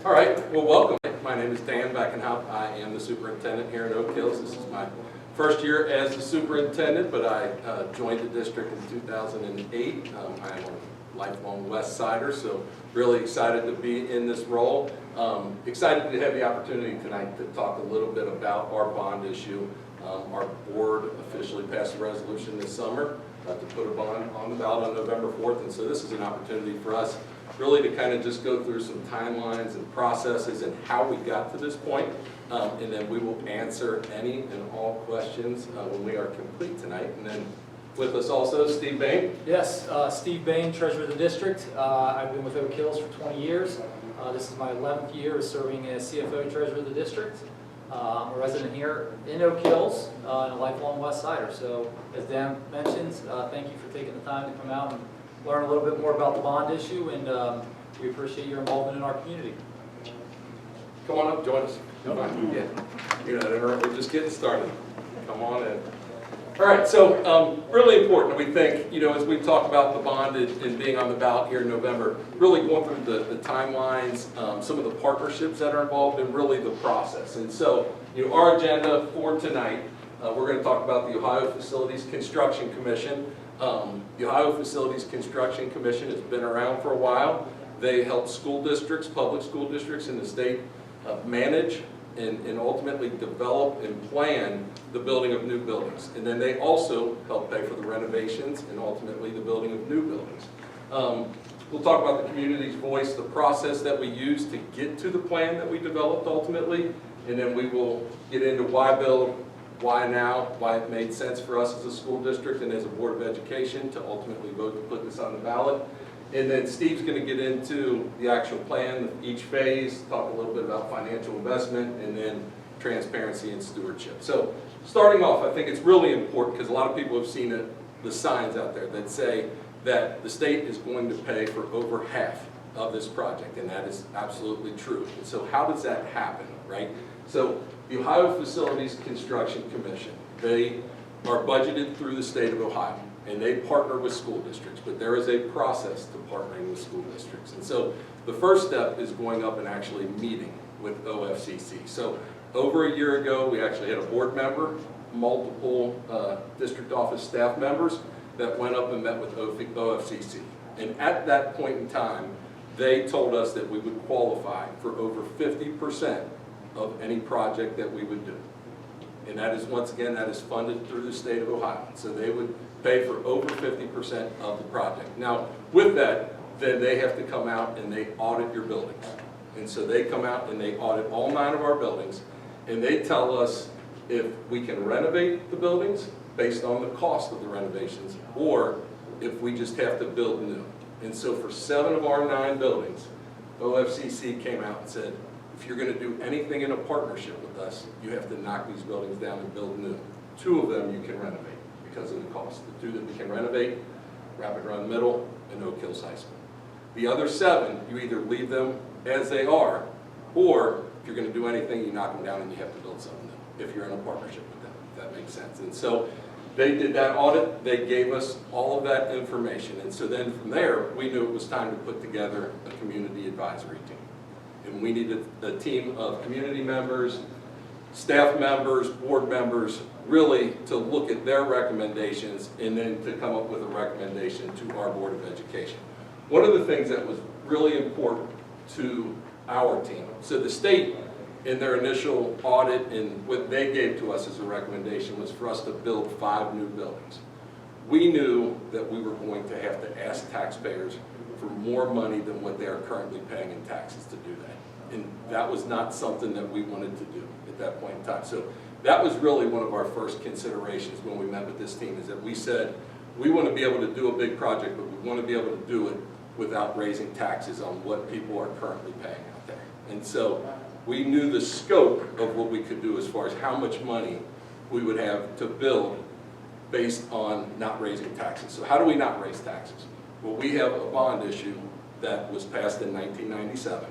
All right, well, welcome. My name is Dan Beckenhaupt. I am the superintendent here at Oak Hills. This is my first year as the superintendent, but I joined the district in 2008. I am a lifelong West Sider, so really excited to be in this role. Excited to have the opportunity tonight to talk a little bit about our bond issue. Our board officially passed a resolution this summer to put a bond on the ballot on November 4th, and so this is an opportunity for us really to kind of just go through some timelines and processes and how we got to this point, and then we will answer any and all questions when we are complete tonight. And then with us also, Steve Bain. Yes, Steve Bain, Treasurer of the District. I've been with Oak Hills for 20 years. This is my 11th year serving as CFO Treasurer of the District. I'm a resident here in Oak Hills and a lifelong West Sider. So as Dan mentioned, thank you for taking the time to come out and learn a little bit more about the bond issue, and we appreciate your involvement in our community. Come on up, join us. Come on. Yeah. You're not interrupted, we're just getting started. Come on in. All right, so really important, we think, as we talk about the bond and being on the ballot here in November, really going through the timelines, some of the partnerships that are involved, and really the process. And so, our agenda for tonight, we're going to talk about the Ohio Facilities Construction Commission. The Ohio Facilities Construction Commission has been around for a while. They help school districts, public school districts in the state manage and ultimately develop and plan the building of new buildings. And then they also help pay for the renovations and ultimately the building of new buildings. We'll talk about the community's voice, the process that we use to get to the plan that we developed ultimately, and then we will get into why build, why now, why it made sense for us as a school district and as a Board of Education to ultimately vote to put this on the ballot. And then Steve's going to get into the actual plan, each phase, talk a little bit about financial investment, and then transparency and stewardship. So starting off, I think it's really important because a lot of people have seen the signs out there that say that the state is going to pay for over half of this project, and that is absolutely true. And so how does that happen, right? So the Ohio Facilities Construction Commission, they are budgeted through the state of Ohio, and they partner with school districts, but there is a process to partnering with school districts. And so the first step is going up and actually meeting with OFCC. So over a year ago, we actually had a board member, multiple district office staff members that went up and met with OFCC. And at that point in time, they told us that we would qualify for over 50% of any project that we would do. And that is, once again, that is funded through the state of Ohio. So they would pay for over 50% of the project. Now, with that, then they have to come out and they audit your buildings. And so they come out and they audit all 9 of our buildings, and they tell us if we can renovate the buildings based on the cost of the renovations, or if we just have to build new. And so for 7 of our 9 buildings, OFCC came out and said, if you're going to do anything in a partnership with us, you have to knock these buildings down and build new. 2 of them you can renovate because of the cost. The 2 that we can renovate, Rapid Run Middle and Oak Hills High School. The other 7, you either leave them as they are, or if you're going to do anything, you knock them down and you have to build something new, if you're in a partnership with them, if that makes sense. And so they did that audit, they gave us all of that information, and so then from there, we knew it was time to put together a community advisory team. And we needed a team of community members, staff members, board members, really to look at their recommendations and then to come up with a recommendation to our Board of Education. One of the things that was really important to our team, so the state in their initial audit and what they gave to us as a recommendation was for us to build 5 new buildings. We knew that we were going to have to ask taxpayers for more money than what they are currently paying in taxes to do that. And that was not something that we wanted to do at that point in time. So that was really one of our first considerations when we met with this team, is that we said, we want to be able to do a big project, but we want to be able to do it without raising taxes on what people are currently paying out there. And so we knew the scope of what we could do as far as how much money we would have to build based on not raising taxes. So how do we not raise taxes? Well, we have a bond issue that was passed in 1997,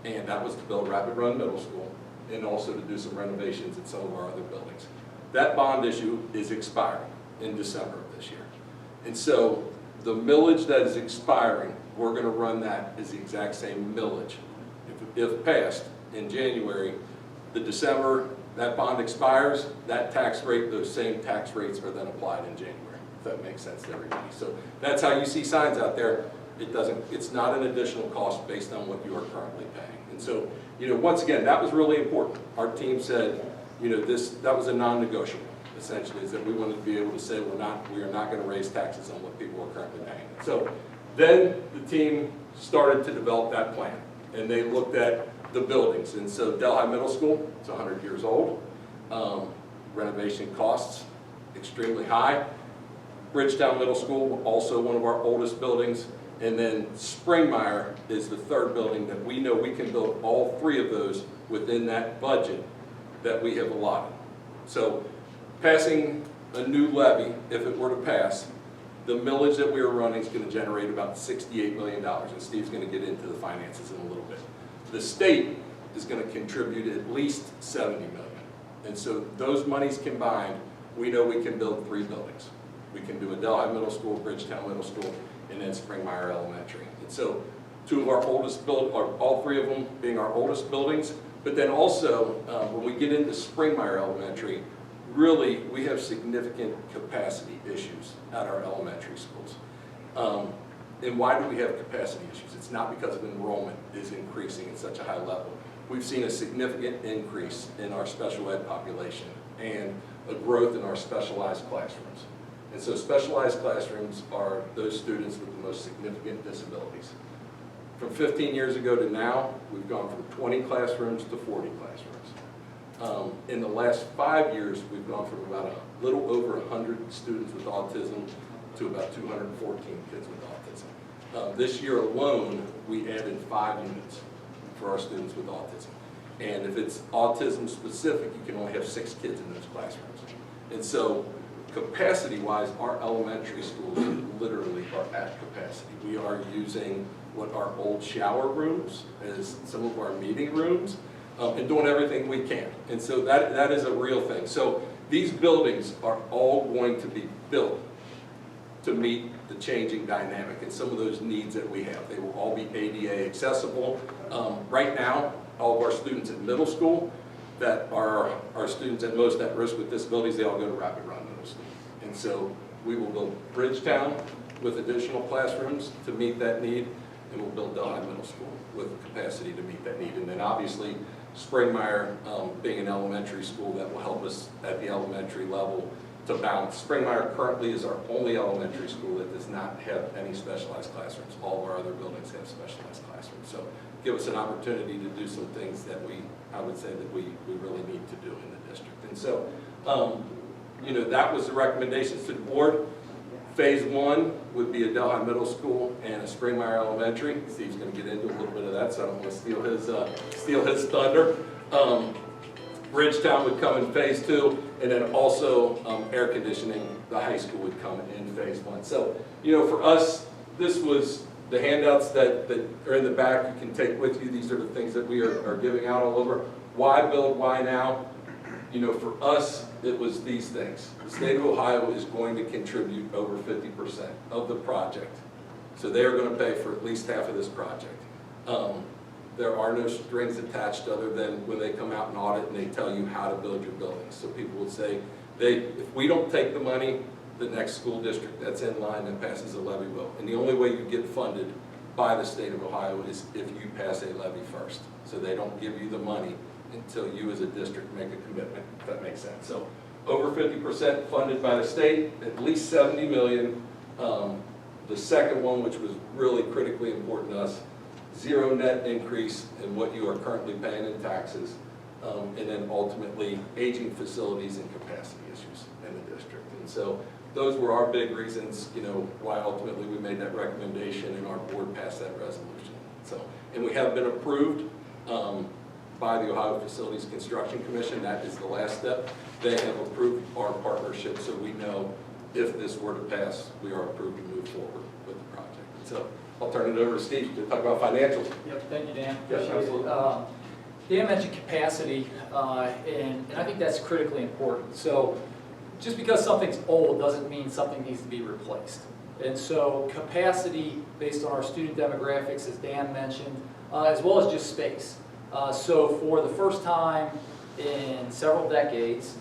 and that was to build Rapid Run Middle School and also to do some renovations in some of our other buildings. That bond issue is expiring in December of this year. And so the millage that is expiring, we're going to run that as the exact same millage. if passed in January, the December that bond expires, that tax rate, those same tax rates are then applied in January, if that makes sense to everybody. So that's how you see signs out there. It's not an additional cost based on what you are currently paying. And so, once again, that was really important. Our team said, that was a non-negotiable, essentially, is that we wanted to be able to say we are not going to raise taxes on what people are currently paying. So then the team started to develop that plan, and they looked at the buildings. And so Delhi Middle School, it's 100 years old. Renovation costs extremely high. Bridgetown Middle School, also one of our oldest buildings. And then Springmeyer is the third building that we know we can build all three of those within that budget that we have allotted. So passing a new levy, if it were to pass, the millage that we are running is going to generate about $68 million, and Steve's going to get into the finances in a little bit. The state is going to contribute at least $70 million. And so those monies combined, we know we can build 3 buildings. We can do a Delhi Middle School, Bridgetown Middle School, and then Springmeyer Elementary. And so 2 of our oldest all 3 of them being our oldest buildings, but then also when we get into Springmeyer Elementary, really we have significant capacity issues at our elementary schools. And why do we have capacity issues? It's not because of enrollment is increasing at such a high level. We've seen a significant increase in our special ed population and a growth in our specialized classrooms. And so specialized classrooms are those students with the most significant disabilities. From 15 years ago to now, we've gone from 20 classrooms to 40 classrooms. In the last 5 years, we've gone from about a little over 100 students with autism to about 214 kids with autism. This year alone, we added 5 units for our students with autism. And if it's autism specific, you can only have 6 kids in those classrooms. And so capacity-wise, our elementary schools literally are at capacity. We are using what our old shower rooms as some of our meeting rooms and doing everything we can. And so that is a real thing. So these buildings are all going to be built to meet the changing dynamic and some of those needs that we have. They will all be ADA accessible. Right now, all of our students in middle school that are our students at most at risk with disabilities, they all go to Rapid Run Middle School. And so we will build Bridgetown with additional classrooms to meet that need, and we'll build Delhi Middle School with capacity to meet that need. And then obviously Springmeyer being an elementary school that will help us at the elementary level to balance. Springmeyer currently is our only elementary school that does not have any specialized classrooms. All of our other buildings have specialized classrooms. So give us an opportunity to do some things that I would say that we really need to do in the district. And so, that was the recommendations to the board. Phase 1 would be a Delhi Middle School and a Springmeyer Elementary. Steve's going to get into a little bit of that, so I don't want to steal his thunder. Bridgetown would come in Phase 2, and then also air conditioning, the high school would come in Phase 1. So, for us, this was the handouts that are in the back. You can take with you. These are the things that we are giving out all over. Why build? Why now? For us, it was these things. The state of Ohio is going to contribute over 50% of the project. So they are going to pay for at least half of this project. There are no strings attached other than when they come out and audit and they tell you how to build your buildings. So people would say, if we don't take the money, the next school district that's in line that passes a levy will. And the only way you get funded by the state of Ohio is if you pass a levy first. So they don't give you the money until you as a district make a commitment, if that makes sense. So over 50% funded by the state, at least $70 million. The second one, which was really critically important to us, 0 net increase in what you are currently paying in taxes, and then ultimately aging facilities and capacity issues in the district. And so those were our big reasons, why ultimately we made that recommendation and our board passed that resolution. So, and we have been approved by the Ohio Facilities Construction Commission. That is the last step. They have approved our partnership, so we know if this were to pass, we are approved to move forward with the project. So I'll turn it over to Steve to talk about financials. Yep, thank you, Dan. Yes, absolutely. Dan mentioned capacity, and I think that's critically important. So just because something's old doesn't mean something needs to be replaced. And so capacity based on our student demographics, as Dan mentioned, as well as just space. So for the first time in several decades,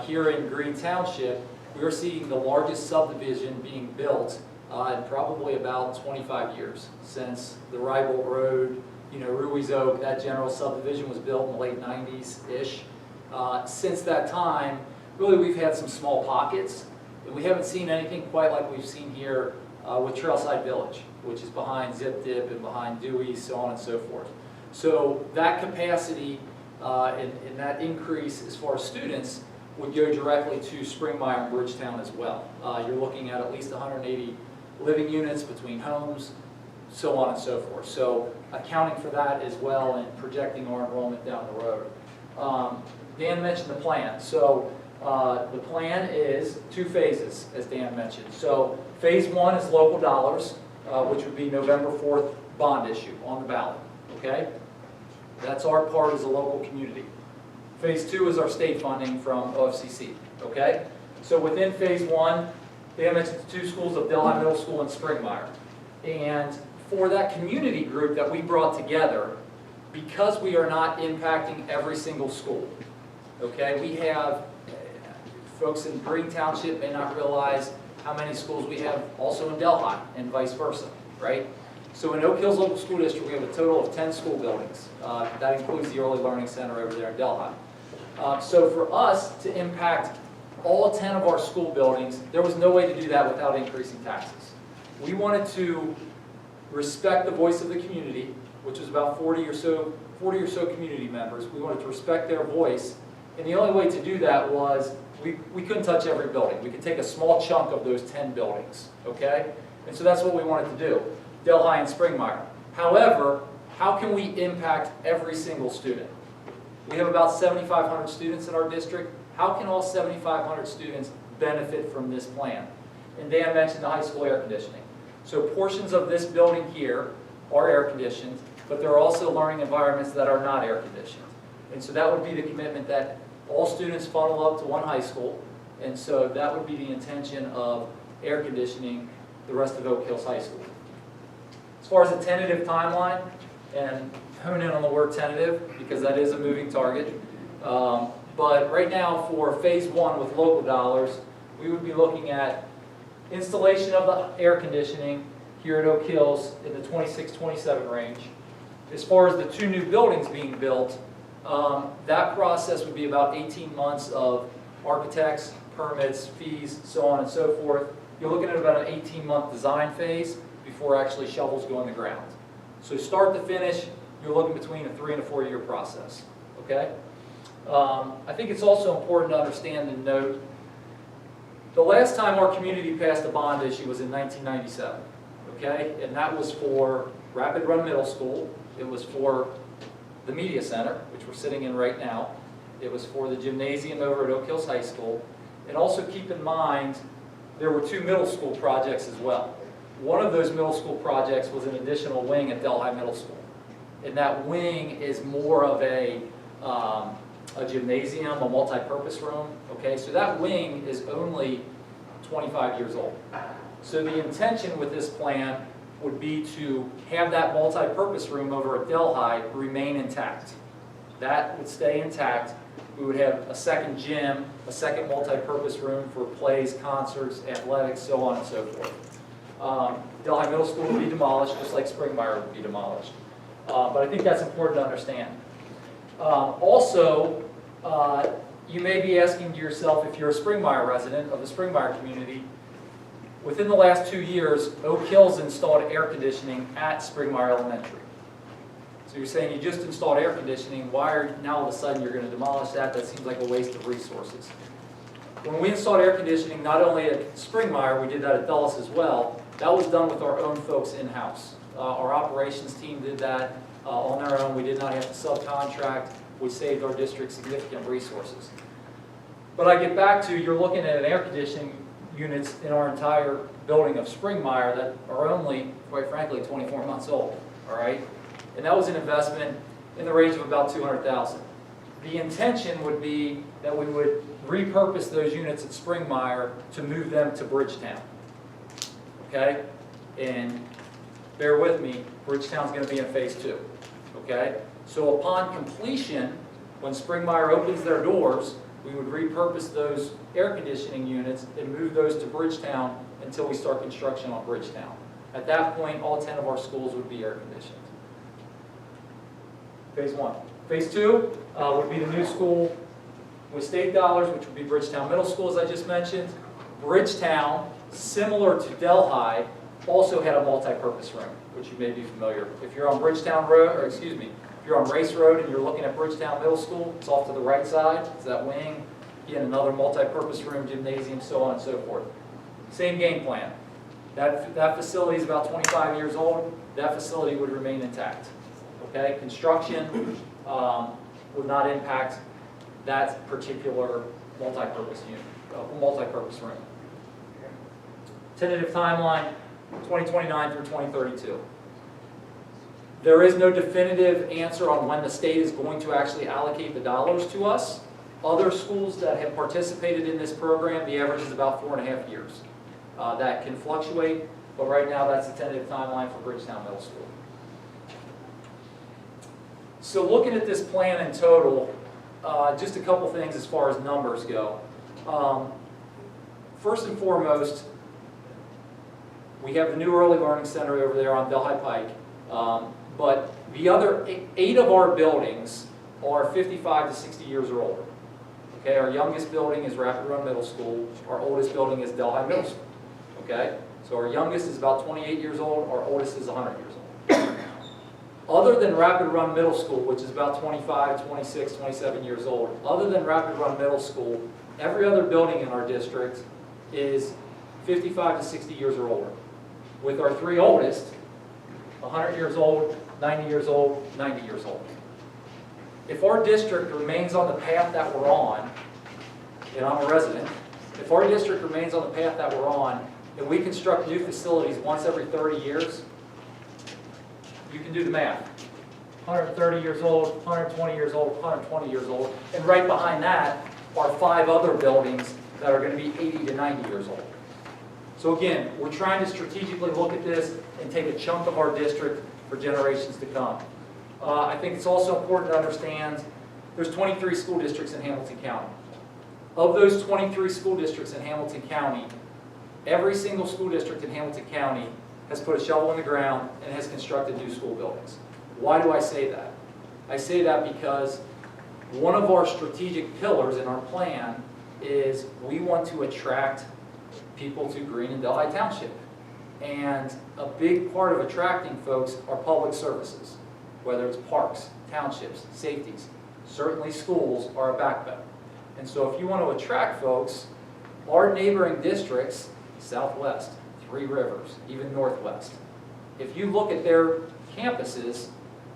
here in Green Township, we're seeing the largest subdivision being built in probably about 25 years, since the Rybolt Road, Ruiz Oak, that general subdivision was built in the late 90s-ish. Since that time, really we've had some small pockets, and we haven't seen anything quite like we've seen here with Trailside Village, which is behind Zip Dip and behind Dewey, so on and so forth. So that capacity and that increase as far as students would go directly to Springmire and Bridgetown as well. You're looking at least 180 living units between homes, so on and so forth. So accounting for that as well and projecting our enrollment down the road. Dan mentioned the plan. So the plan is 2 phases, as Dan mentioned. So phase 1 is local dollars, which would be November 4th bond issue on the ballot, okay? That's our part as a local community. Phase 2 is our state funding from OFCC, okay? So within phase 1, Dan mentioned the 2 schools of Delhi Middle School and Springmire. And for that community group that we brought together, because we are not impacting every single school, okay? We have, folks in Green Township may not realize how many schools we have also in Delhi and vice versa, right? So in Oak Hills Local School District, we have a total of 10 school buildings. That includes the Early Learning Center over there in Delhi. So for us to impact all 10 of our school buildings, there was no way to do that without increasing taxes. We wanted to respect the voice of the community, which is about 40 or so community members. We wanted to respect their voice, and the only way to do that was we couldn't touch every building. We could take a small chunk of those 10 buildings, okay? And so that's what we wanted to do, Delhi and Springmire. However, how can we impact every single student? We have about 7,500 students in our district. How can all 7,500 students benefit from this plan? And Dan mentioned the high school air conditioning. So portions of this building here are air conditioned, but there are also learning environments that are not air conditioned. And so that would be the commitment that all students funnel up to one high school, and so that would be the intention of air conditioning the rest of Oak Hills High School. As far as a tentative timeline, and hone in on the word tentative because that is a moving target, but right now for phase 1 with local dollars, we would be looking at installation of the air conditioning here at Oak Hills in the 26-27 range. As far as the 2 new buildings being built, that process would be about 18 months of architects, permits, fees, so on and so forth. You're looking at about an 18-month design phase before actually shovels go in the ground. So start to finish, you're looking between a 3 and a 4 year process, okay? I think it's also important to understand and note, the last time our community passed a bond issue was in 1997, okay? And that was for Rapid Run Middle School. It was for the Media Center, which we're sitting in right now. It was for the gymnasium over at Oak Hills High School. And also keep in mind, there were 2 middle school projects as well. One of those middle school projects was an additional wing at Delhi Middle School. And that wing is more of a gymnasium, a multi-purpose room, okay? So that wing is only 25 years old. So the intention with this plan would be to have that multi-purpose room over at Delhi remain intact. That would stay intact. We would have a second gym, a second multi-purpose room for plays, concerts, athletics, so on and so forth. Delhi Middle School would be demolished, just like Springmire would be demolished. But I think that's important to understand. Also, you may be asking to yourself, if you're a Springmire resident of the Springmire community, within the last 2 years, Oak Hills installed air conditioning at Springmire Elementary. So you're saying you just installed air conditioning, why are now all of a sudden you're going to demolish that? That seems like a waste of resources. When we installed air conditioning, not only at Springmire, we did that at Dulles as well, that was done with our own folks in-house. Our operations team did that on their own. We did not have to subcontract. We saved our district significant resources. But I get back to, you're looking at an air conditioning units in our entire building of Springmire that are only, quite frankly, 24 months old, all right? And that was an investment in the range of about $200,000. The intention would be that we would repurpose those units at Springmire to move them to Bridgetown, okay? And bear with me, Bridgetown's going to be in phase 2. okay? So upon completion, when Springmeyer opens their doors, we would repurpose those air conditioning units and move those to Bridgetown until we start construction on Bridgetown. At that point, all 10 of our schools would be air conditioned. Phase 1. Phase 2 would be the new school with state dollars, which would be Bridgetown Middle School, as I just mentioned. Bridgetown, similar to Delhi, also had a multi-purpose room, which you may be familiar. If you're on Bridgetown Road, or excuse me, if you're on Race Road and you're looking at Bridgetown Middle School, it's off to the right side, it's that wing, again, another multi-purpose room, gymnasium, so on and so forth. Same game plan. That facility is about 25 years old. That facility would remain intact. Okay, construction would not impact that particular multi-purpose unit, multi-purpose room. Tentative timeline, 2029 through 2032. There is no definitive answer on when the state is going to actually allocate the dollars to us. Other schools that have participated in this program, the average is about 4.5 years. That can fluctuate, but right now that's the tentative timeline for Bridgetown Middle School. So looking at this plan in total, just a couple things as far as numbers go. First and foremost, we have the new Early Learning Center over there on Delhi Pike, but the other 8 of our buildings are 55 to 60 years or older. Okay, our youngest building is Rapid Run Middle School. Our oldest building is Delhi Middle School. Okay, so our youngest is about 28 years old. Our oldest is 100 years old. Other than Rapid Run Middle School, which is about 25, 26, 27 years old, other than Rapid Run Middle School, every other building in our district is 55 to 60 years or older. With our 3 oldest, 100 years old, 90 years old, 90 years old. If our district remains on the path that we're on, and I'm a resident, if our district remains on the path that we're on, and we construct new facilities once every 30 years, you can do the math. 130 years old, 120 years old, 120 years old, and right behind that are 5 other buildings that are going to be 80 to 90 years old. So again, we're trying to strategically look at this and take a chunk of our district for generations to come. I think it's also important to understand there's 23 school districts in Hamilton County. Of those 23 school districts in Hamilton County, every single school district in Hamilton County has put a shovel in the ground and has constructed new school buildings. Why do I say that? I say that because one of our strategic pillars in our plan is we want to attract people to Green and Delhi Township. And a big part of attracting folks are public services, whether it's parks, townships, safeties. Certainly schools are a backbone. And so if you want to attract folks, our neighboring districts, Southwest, Three Rivers, even Northwest, if you look at their campuses,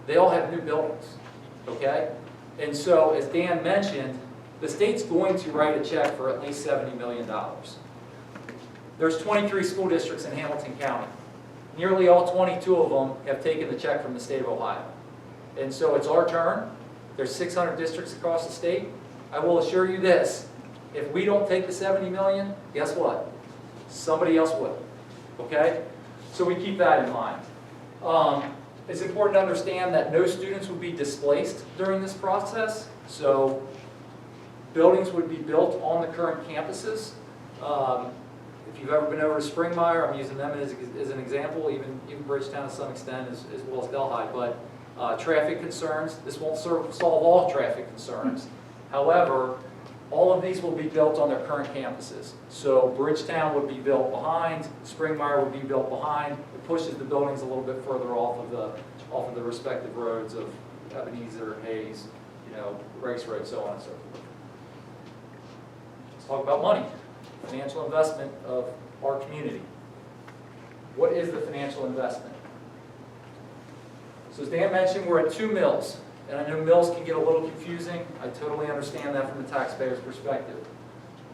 they all have new buildings, okay? And so, as Dan mentioned, the state's going to write a check for at least $70 million. There's 23 school districts in Hamilton County. Nearly all 22 of them have taken the check from the state of Ohio. And so it's our turn. There's 600 districts across the state. I will assure you this, if we don't take the $70 million, guess what? Somebody else will, okay? So we keep that in mind. It's important to understand that no students would be displaced during this process. So buildings would be built on the current campuses. If you've ever been over to Springmeyer, I'm using them as an example, even Bridgetown to some extent, as well as Delhi. But traffic concerns, this won't solve all traffic concerns. However, all of these will be built on their current campuses. So Bridgetown would be built behind, Springmeyer would be built behind. It pushes the buildings a little bit further off of the respective roads of Ebenezer, Hayes, Race Road, so on and so forth. Let's talk about money. Financial investment of our community. What is the financial investment? So as Dan mentioned, we're at 2 mills. And I know mills can get a little confusing. I totally understand that from the taxpayer's perspective.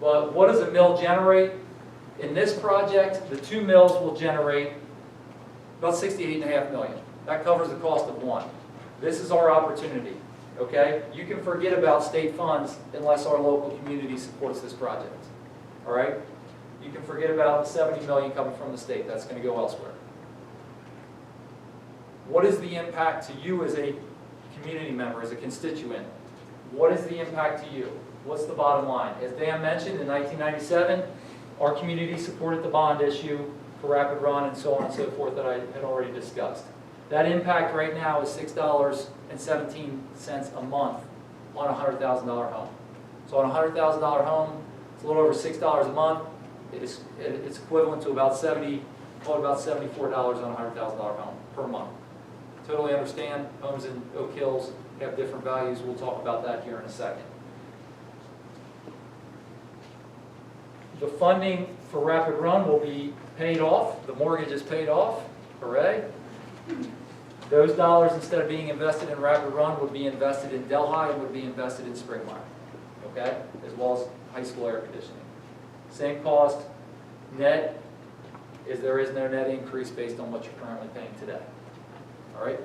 But what does a mill generate? In this project, the 2 mills will generate about $68.5 million. That covers the cost of one. This is our opportunity, okay? You can forget about state funds unless our local community supports this project, all right? You can forget about the $70 million coming from the state. That's going to go elsewhere. What is the impact to you as a community member, as a constituent? What is the impact to you? What's the bottom line? As Dan mentioned, in 1997, our community supported the bond issue for Rapid Run and so on and so forth that I had already discussed. That impact right now is $6.17 a month on a $100,000 home. So on a $100,000 home, it's a little over $6 a month. It's equivalent to about $74 on a $100,000 home per month. Totally understand, homes in Oak Hills have different values. We'll talk about that here in a second. The funding for Rapid Run will be paid off. The mortgage is paid off. Hooray. Those dollars, instead of being invested in Rapid Run, would be invested in Delhi and would be invested in Springmire, okay? As well as high school air conditioning. Same cost, net, is there is no net increase based on what you're currently paying today. All right?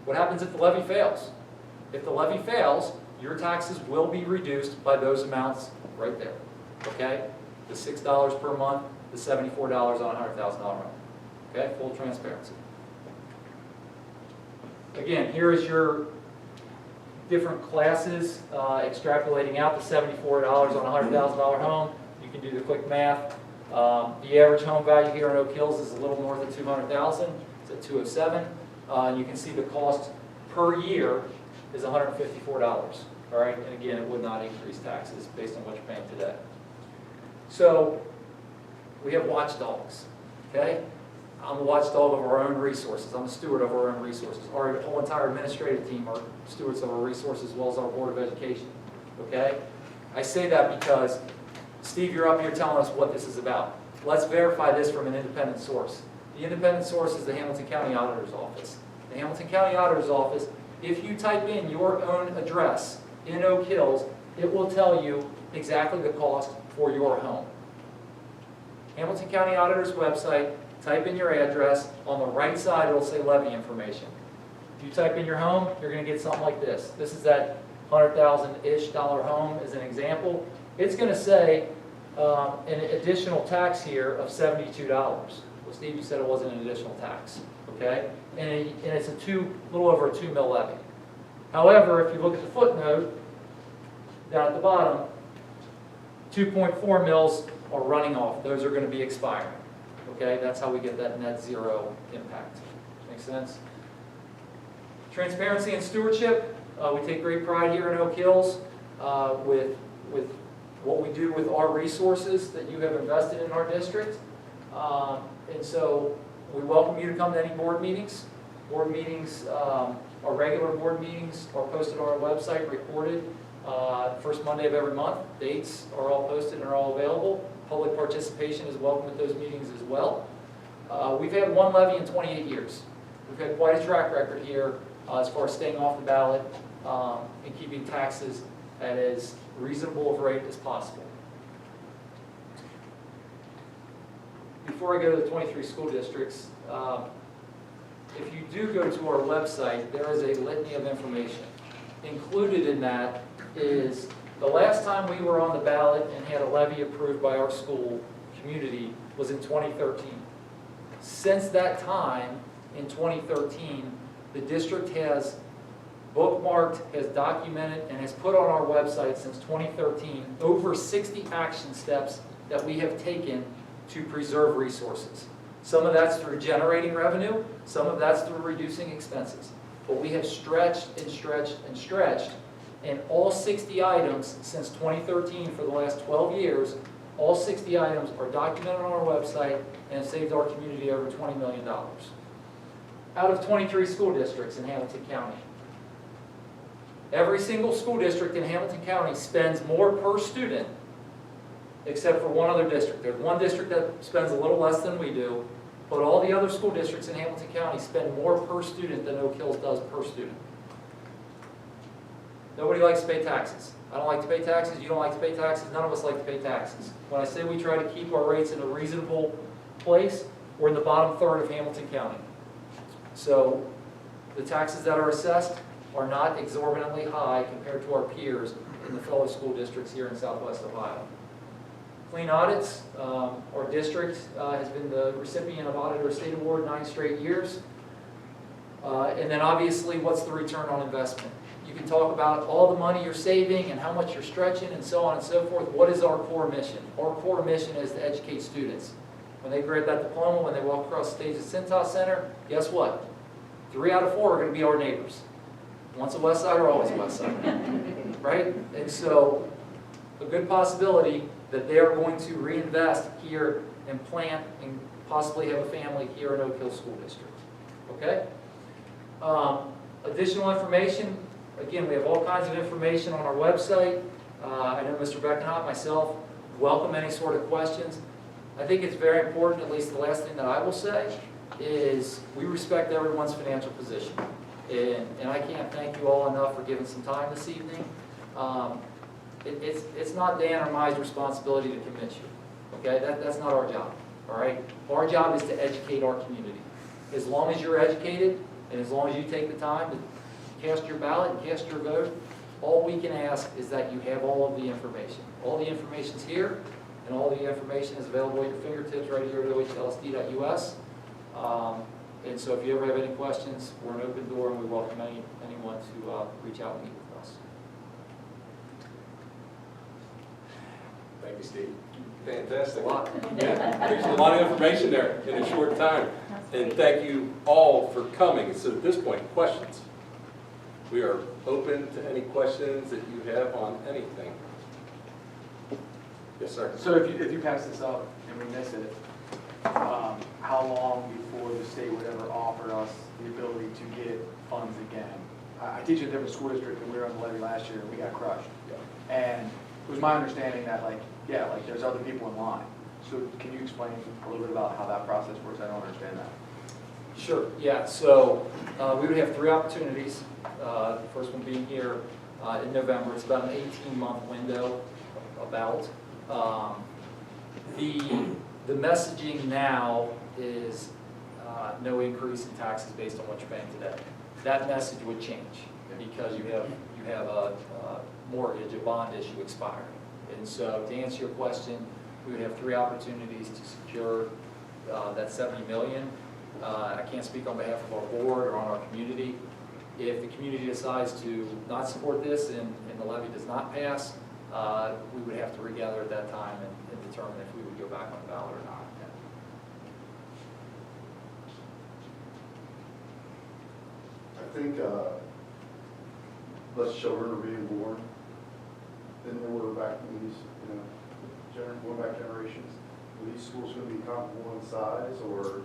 What happens if the levy fails? If the levy fails, your taxes will be reduced by those amounts right there, okay? The $6 per month, the $74 on a $100,000 home, okay? Full transparency. Again, here is your different classes, extrapolating out the $74 on a $100,000 home. You can do the quick math. The average home value here in Oak Hills is a little north of $200,000. It's at $207,000. And you can see the cost per year is $154. All right, and again, it would not increase taxes based on what you're paying today. So we have watchdogs. Okay. I'm a watchdog of our own resources. I'm a steward of our own resources. Our whole entire administrative team are stewards of our resources as well as our Board of Education. Okay? I say that because, Steve, you're up here telling us what this is about. Let's verify this from an independent source. The independent source is the Hamilton County Auditor's Office. The Hamilton County Auditor's Office, if you type in your own address in Oak Hills, it will tell you exactly the cost for your home. Hamilton County Auditor's website, type in your address. On the right side, it'll say levy information. If you type in your home, you're going to get something like this. This is that $100,000-ish home as an example. It's going to say an additional tax here of $72. Well, Steve, you said it wasn't an additional tax, okay? And it's a little over a $2 mil levy. However, if you look at the footnote down at the bottom, 2.4 mils are running off. Those are going to be expiring. Okay, that's how we get that net zero impact. Make sense? Transparency and stewardship. We take great pride here in Oak Hills with what we do with our resources that you have invested in our district. And so we welcome you to come to any board meetings. Board meetings, our regular board meetings are posted on our website, recorded first Monday of every month. Dates are all posted and are all available. Public participation is welcome at those meetings as well. We've had one levy in 28 years. We've had quite a track record here as far as staying off the ballot and keeping taxes at as reasonable of a rate as possible. Before I go to the 23 school districts, if you do go to our website, there is a litany of information. Included in that is the last time we were on the ballot and had a levy approved by our school community was in 2013. Since that time, in 2013, the district has bookmarked, has documented, and has put on our website since 2013 over 60 action steps that we have taken to preserve resources. Some of that's through generating revenue, some of that's through reducing expenses. But we have stretched and stretched and stretched. And all 60 items since 2013 for the last 12 years, all 60 items are documented on our website and have saved our community over $20 million. Out of 23 school districts in Hamilton County. Every single school district in Hamilton County spends more per student except for one other district. There's one district that spends a little less than we do, but all the other school districts in Hamilton County spend more per student than Oak Hills does per student. Nobody likes to pay taxes. I don't like to pay taxes. You don't like to pay taxes. None of us like to pay taxes. When I say we try to keep our rates in a reasonable place, we're in the bottom third of Hamilton County. So the taxes that are assessed are not exorbitantly high compared to our peers in the fellow school districts here in Southwest Ohio. Clean audits. Our district has been the recipient of Auditor State Award 9 straight years. And then obviously, what's the return on investment? You can talk about all the money you're saving and how much you're stretching and so on and so forth. What is our core mission? Our core mission is to educate students. When they grade that diploma, when they walk across the stage at Cintas Center, guess what? 3 out of 4 are going to be our neighbors. Once a West Sider, always a West Sider, right? And so, a good possibility that they are going to reinvest here and plant and possibly have a family here in Oak Hill School District. Okay? Additional information, again, we have all kinds of information on our website. I know Mr. Beckenhop, myself, welcome any sort of questions. I think it's very important, at least the last thing that I will say, is we respect everyone's financial position. And I can't thank you all enough for giving some time this evening. It's not Dan or my responsibility to convince you, okay? That's not our job, all right? Our job is to educate our community. As long as you're educated, and as long as you take the time to cast your ballot and cast your vote, all we can ask is that you have all of the information. All the information's here, and all the information is available at your fingertips right here at ohlsd.us. And so if you ever have any questions, we're an open door, and we welcome anyone to reach out and meet with us. Thank you, Steve. Fantastic. A lot. Yeah, there's a lot of information there in a short time. And thank you all for coming. So at this point, questions. We are open to any questions that you have on anything. Yes, sir. So if you pass this up and we miss it, how long before the state would ever offer us the ability to get funds again? I teach in a different school district, and we were on the levy last year, and we got crushed. Yeah. And it was my understanding that, like, yeah, like there's other people in line. So can you explain a little bit about how that process works? I don't understand that. Sure, yeah, so we would have 3 opportunities. The first one being here in November. It's about an 18-month window about. The messaging now is no increase in taxes based on what you're paying today. That message would change because you have a mortgage, a bond issue expiring. And so to answer your question, we would have 3 opportunities to secure that $70 million. I can't speak on behalf of our board or on our community. If the community decides to not support this and the levy does not pass, we would have to regather at that time and determine if we would go back on the ballot or not. I think less children are being born than there were back in these, going back generations. Are these schools going to be comparable in size, or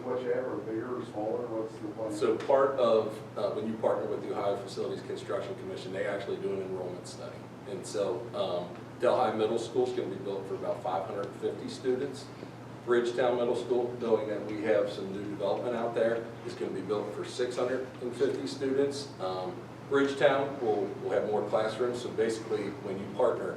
what you have, or bigger or smaller? What's the plan? So part of, when you partner with the Ohio Facilities Construction Commission, they actually do an enrollment study. And so Delhi Middle School is going to be built for about 550 students. Bridgetown Middle School, knowing that we have some new development out there, is going to be built for 650 students. Bridgetown will have more classrooms, so basically when you partner,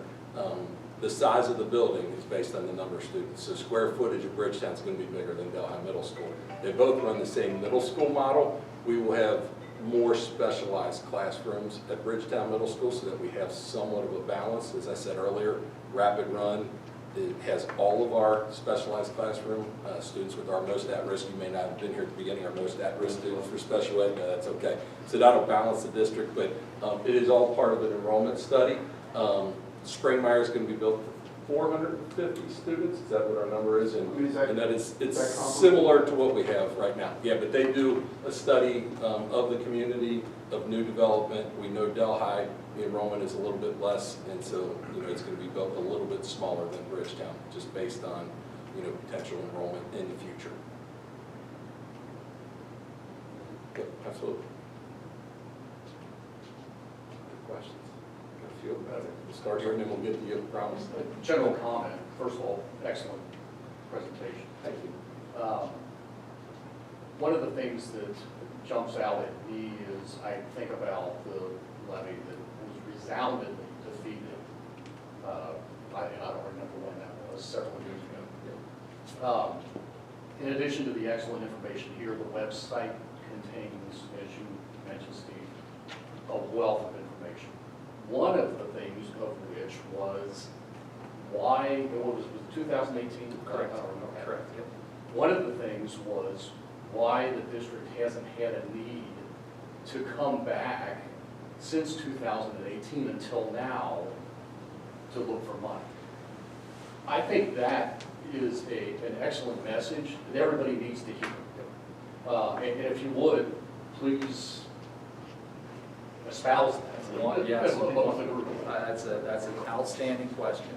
the size of the building is based on the number of students. So square footage of Bridgetown is going to be bigger than Delhi Middle School. They both run the same middle school model. We will have more specialized classrooms at Bridgetown Middle School so that we have somewhat of a balance. As I said earlier, Rapid Run, it has all of our specialized classroom students with our most at-risk. You may not have been here at the beginning, our most at-risk students for special ed. No, that's okay. So that'll balance the district, but it is all part of an enrollment study. Springmeier is going to be built for 450 students. Is that what our number is? And that it's similar to what we have right now. Yeah, but they do a study of the community, of new development. We know Delhi, the enrollment is a little bit less, and so it's going to be built a little bit smaller than Bridgetown, just based on potential enrollment in the future. Yep, absolutely. Good questions. I feel better. We'll start here and then we'll get to you, I promise. General comment. First of all, excellent presentation. Thank you. One of the things that jumps out at me is I think about the levy that was resoundingly defeated. I don't remember when that was, several years ago. In addition to the excellent information here, the website contains, as you mentioned, Steve, a wealth of information. One of the things of which was why, what was it 2018? Correct. I don't remember. Correct. Yep. One of the things was why the district hasn't had a need to come back since 2018 until now to look for money. I think that is an excellent message that everybody needs to hear. And if you would, please espouse that. One, yes. With the group. That's an outstanding question.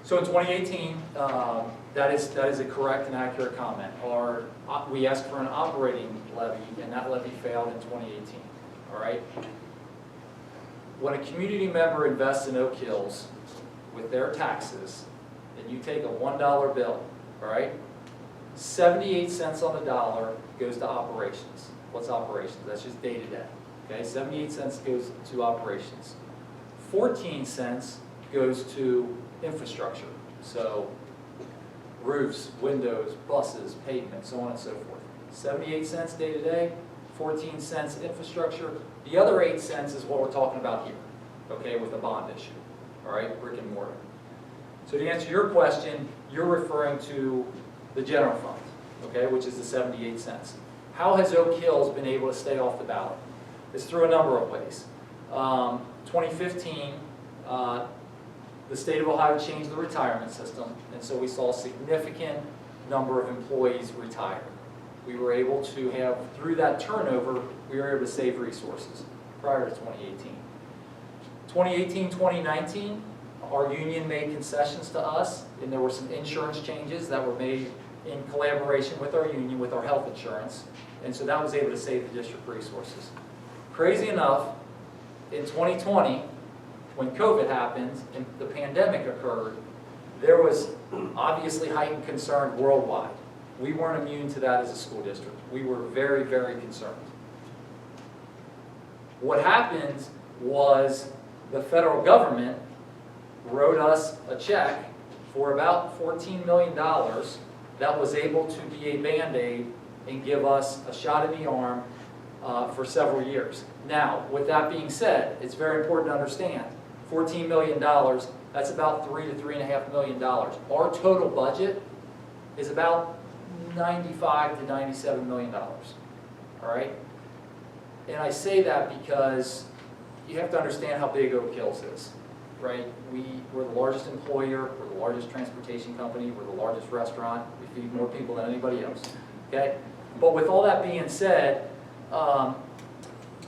So in 2018, that is a correct and accurate comment. We asked for an operating levy, and that levy failed in 2018, all right? When a community member invests in Oak Hills with their taxes, and you take a $1 bill, all right? 78 cents on the dollar goes to operations. What's operations? That's just day to day. Okay, 78 cents goes to operations. 14 cents goes to infrastructure. So roofs, windows, buses, pavement, so on and so forth. 78 cents day to day, 14 cents infrastructure. The other 8 cents is what we're talking about here, okay, with the bond issue, all right, brick and mortar. So to answer your question, you're referring to the general fund, okay, which is the 78 cents. How has Oak Hills been able to stay off the ballot? It's through a number of ways. 2015, the state of Ohio changed the retirement system, and so we saw a significant number of employees retire. We were able to have, through that turnover, we were able to save resources prior to 2018. 2018, 2019, our union made concessions to us, and there were some insurance changes that were made in collaboration with our union, with our health insurance, and so that was able to save the district resources. Crazy enough, in 2020, when COVID happened and the pandemic occurred, there was obviously heightened concern worldwide. We weren't immune to that as a school district. We were very, very concerned. What happened was the federal government wrote us a check for about $14 million that was able to be a Band-Aid and give us a shot in the arm for several years. Now, with that being said, it's very important to understand, $14 million, that's about $3 to $3.5 million. Our total budget is about $95 to $97 million, all right? And I say that because you have to understand how big Oak Hills is, right? We're the largest employer, we're the largest transportation company, we're the largest restaurant, we feed more people than anybody else, okay? But with all that being said,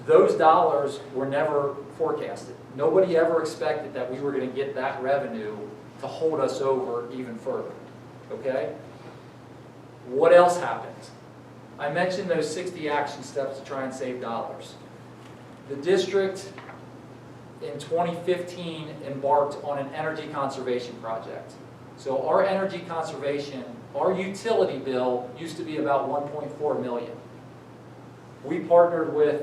those dollars were never forecasted. Nobody ever expected that we were going to get that revenue to hold us over even further, okay? What else happened? I mentioned those 60 action steps to try and save dollars. The district in 2015 embarked on an energy conservation project. So our energy conservation, our utility bill used to be about $1.4 million. We partnered with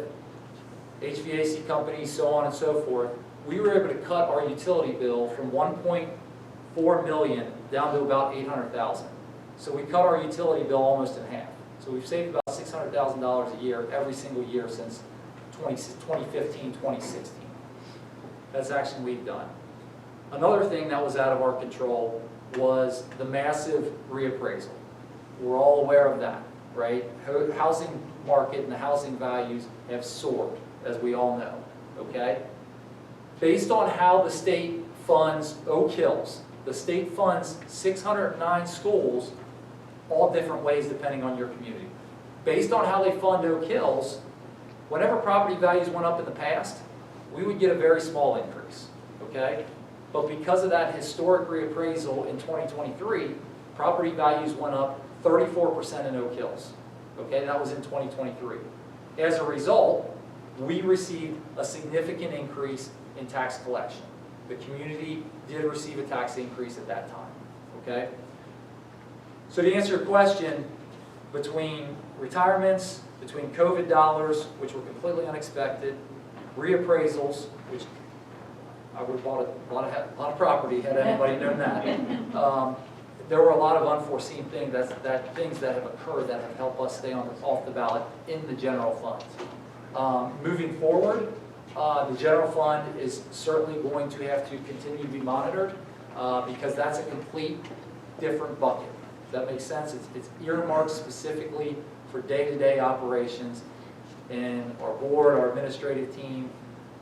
HVAC companies, so on and so forth. We were able to cut our utility bill from $1.4 million down to about $800,000. So we cut our utility bill almost in half. So we've saved about $600,000 a year every single year since 2015, 2016. That's action we've done. Another thing that was out of our control was the massive reappraisal. We're all aware of that, right? Housing market and the housing values have soared, as we all know, okay? Based on how the state funds Oak Hills, the state funds 609 schools, all different ways depending on your community. Based on how they fund Oak Hills, whenever property values went up in the past, we would get a very small increase, okay? But because of that historic reappraisal in 2023, property values went up 34% in Oak Hills, okay? That was in 2023. As a result, we received a significant increase in tax collection. The community did receive a tax increase at that time, okay? So to answer your question, between retirements, between COVID dollars, which were completely unexpected, reappraisals, which I would have bought a lot of property had anybody known that. There were a lot of unforeseen things that have occurred that have helped us stay off the ballot in the general fund. Moving forward, the general fund is certainly going to have to continue to be monitored because that's a complete different bucket. Does that make sense? It's earmarked specifically for day-to-day operations, and our board, our administrative team,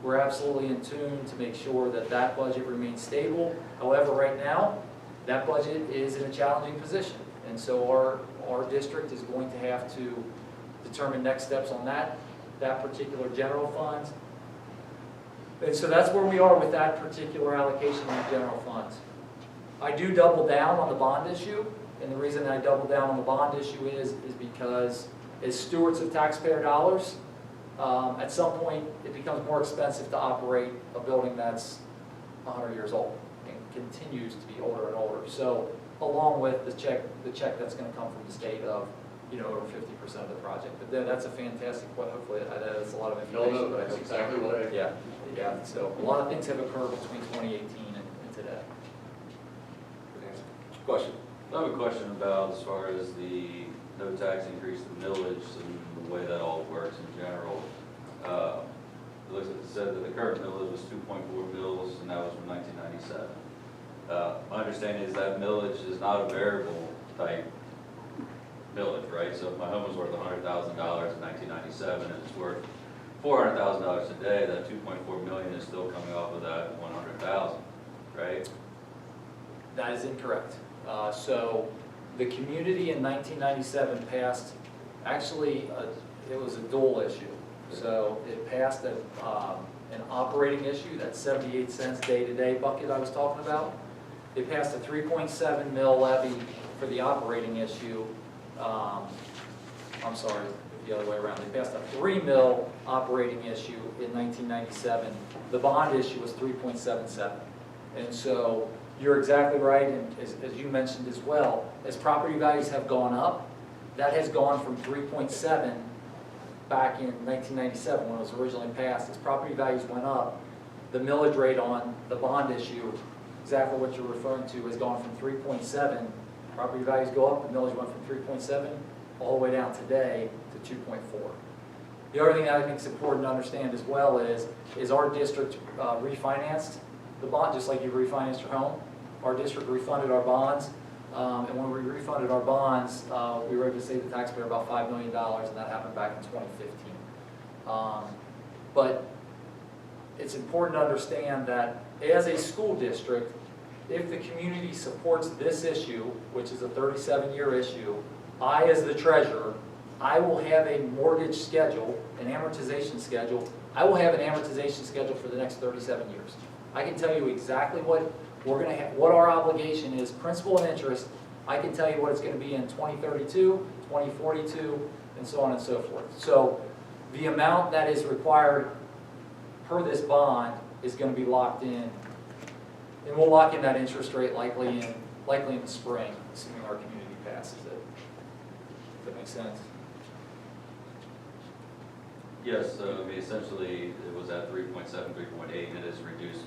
we're absolutely in tune to make sure that that budget remains stable. However, right now, that budget is in a challenging position, and so our district is going to have to determine next steps on that particular general fund. And so that's where we are with that particular allocation of general funds. I do double down on the bond issue, and the reason I double down on the bond issue is because as stewards of taxpayer dollars, at some point it becomes more expensive to operate a building that's 100 years old and continues to be older and older. So along with the check that's going to come from the state of, over 50% of the project. But then that's a fantastic point. Hopefully that's a lot of information. No, that's exactly what I. Yeah. So a lot of things have occurred between 2018 and today. Question? I have a question about as far as the no tax increase, the millage, and the way that all works in general. It looks like it said that the current millage was 2.4 mils, and that was from 1997. My understanding is that millage is not a variable type millage, right? So if my home was worth $100,000 in 1997 and it's worth $400,000 today, that 2.4 million is still coming off of that 100,000, right? That is incorrect. So the community in 1997 passed, actually, it was a dual issue. So it passed an operating issue, that 78 cents day-to-day bucket I was talking about. They passed a 3.7 mil levy for the operating issue. I'm sorry, the other way around. They passed a 3 mil operating issue in 1997. The bond issue was 3.77. And so you're exactly right, and as you mentioned as well, as property values have gone up, that has gone from 3.7 back in 1997 when it was originally passed. As property values went up, the millage rate on the bond issue, exactly what you're referring to, has gone from 3.7. Property values go up, the millage went from 3.7 all the way down today to 2.4. The other thing that I think is important to understand as well is our district refinanced the bond, just like you refinanced your home. Our district refunded our bonds, and when we refunded our bonds, we were able to save the taxpayer about $5 million, and that happened back in 2015. But it's important to understand that as a school district, if the community supports this issue, which is a 37-year issue, I, as the treasurer, I will have a mortgage schedule, an amortization schedule. I will have an amortization schedule for the next 37 years. I can tell you exactly what we're going to have, what our obligation is, principal and interest. I can tell you what it's going to be in 2032, 2042, and so on and so forth. So the amount that is required per this bond is going to be locked in. And we'll lock in that interest rate likely in the spring, assuming our community passes it. Does that make sense? Yes, so I mean, essentially, it was at 3.7, 3.8, and it is reduced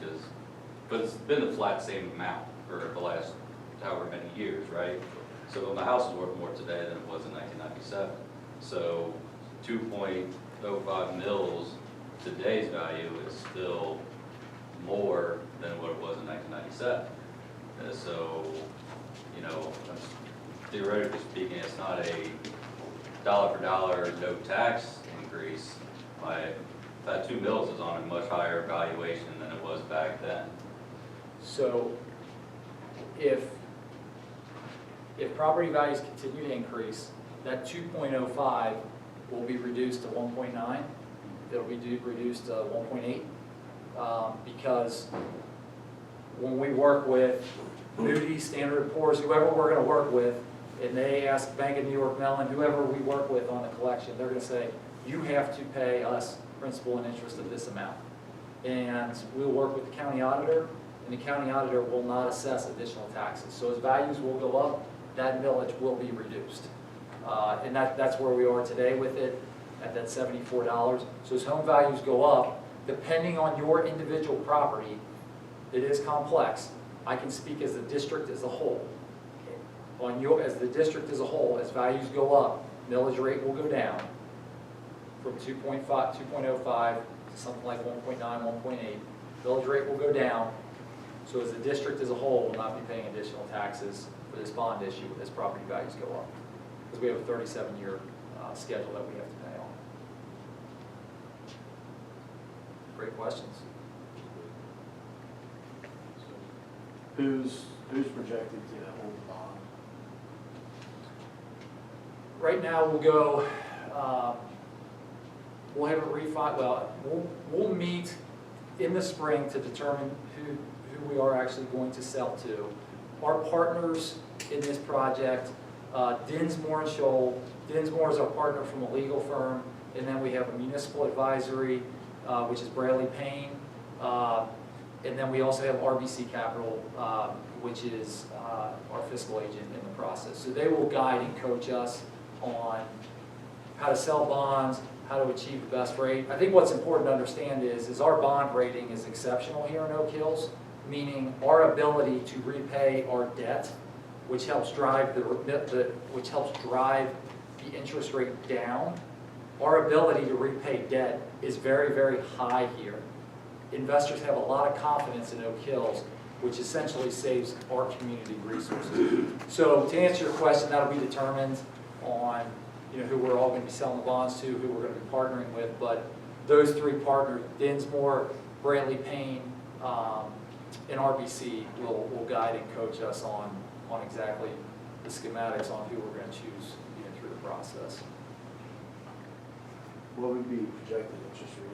but it's been the flat same amount for the last however many years, right? So my house is worth more today than it was in 1997. So 2.05 mils, today's value is still more than what it was in 1997. So, theoretically speaking, it's not a dollar for dollar, no tax increase. That 2 mils is on a much higher valuation than it was back then. So if property values continue to increase, that 2.05 will be reduced to 1.9. It'll be reduced to 1.8 because when we work with Moody's, Standard & Poor's, whoever we're going to work with, and they ask Bank of New York Mellon, whoever we work with on the collection, they're going to say, you have to pay us principal and interest of this amount. And we'll work with the county auditor, and the county auditor will not assess additional taxes. So as values will go up, that millage will be reduced. And that's where we are today with it, at that $74. So as home values go up, depending on your individual property, it is complex. I can speak as the district as a whole. As the district as a whole, as values go up, millage rate will go down from 2.05 to something like 1.9, 1.8. Millage rate will go down. So as the district as a whole will not be paying additional taxes for this bond issue as property values go up. Because we have a 37-year schedule that we have to pay on. Great questions. Who's projected to hold the bond? Right now, we'll go, we'll have it we'll meet in the spring to determine who we are actually going to sell to. Our partners in this project, Dinsmore and Scholl. Dinsmore is our partner from a legal firm, and then we have a municipal advisory, which is Bradley Payne. And then we also have RBC Capital, which is our fiscal agent in the process. So they will guide and coach us on how to sell bonds, how to achieve the best rate. I think what's important to understand is our bond rating is exceptional here in Oak Hills, meaning our ability to repay our debt, which helps drive the interest rate down. Our ability to repay debt is very, very high here. Investors have a lot of confidence in Oak Hills, which essentially saves our community resources. So to answer your question, that'll be determined on who we're all going to be selling the bonds to, who we're going to be partnering with. But those three partners, Dinsmore, Bradley Payne, and RBC, will guide and coach us on exactly the schematics on who we're going to choose through the process. What would be projected interest rate?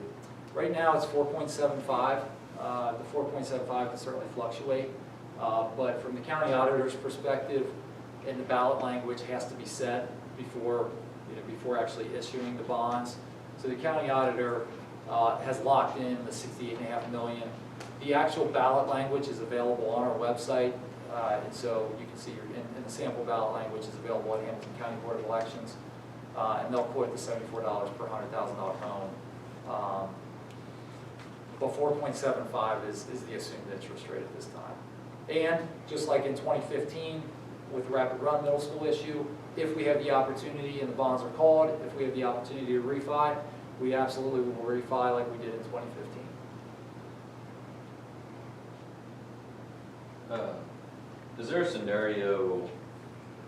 Right now, it's 4.75. The 4.75 can certainly fluctuate, but from the county auditor's perspective, and the ballot language has to be set before actually issuing the bonds. So the county auditor has locked in the $68.5 million. The actual ballot language is available on our website, and so you can see and the sample ballot language is available at Hamilton County Board of Elections, and they'll quote the $74 per $100,000 home. But 4.75 is the assumed interest rate at this time. And just like in 2015 with the Rapid Run Middle School issue, if we have the opportunity and the bonds are called, if we have the opportunity to refi, we absolutely will refi like we did in 2015. Is there a scenario,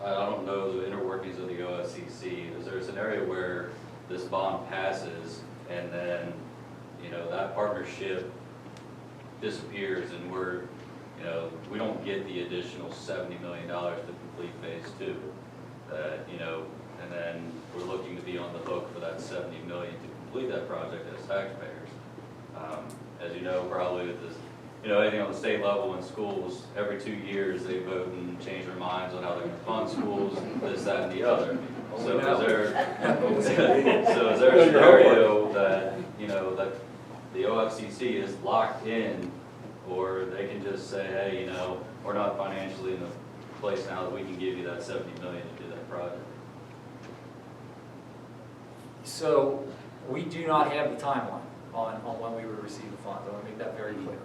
I don't know the inner workings of the OFCC, is there a scenario where this bond passes and then that partnership disappears and we don't get the additional $70 million to complete phase 2, and then we're looking to be on the hook for that $70 million to complete that project as taxpayers. As you know, probably with this, anything on the state level in schools, every 2 years they vote and change their minds on how they're going to fund schools, this, that, and the other. So is there a scenario that, that the OFCC is locked in, or they can just say, hey, we're not financially in the place now that we can give you that $70 million to do that project? So we do not have the timeline on when we would receive the funds. I want to make that very clear.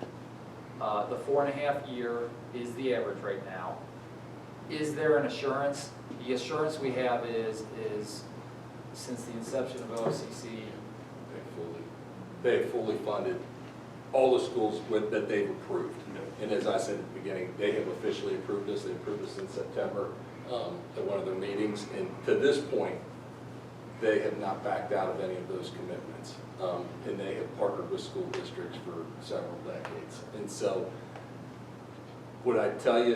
The 4.5 year is the average right now. Is there an assurance? The assurance we have is since the inception of OFCC, they have fully funded all the schools that they've approved. And as I said at the beginning, they have officially approved us. They approved us in September at one of their meetings. And to this point, they have not backed out of any of those commitments. And they have partnered with school districts for several decades. And so, would I tell you,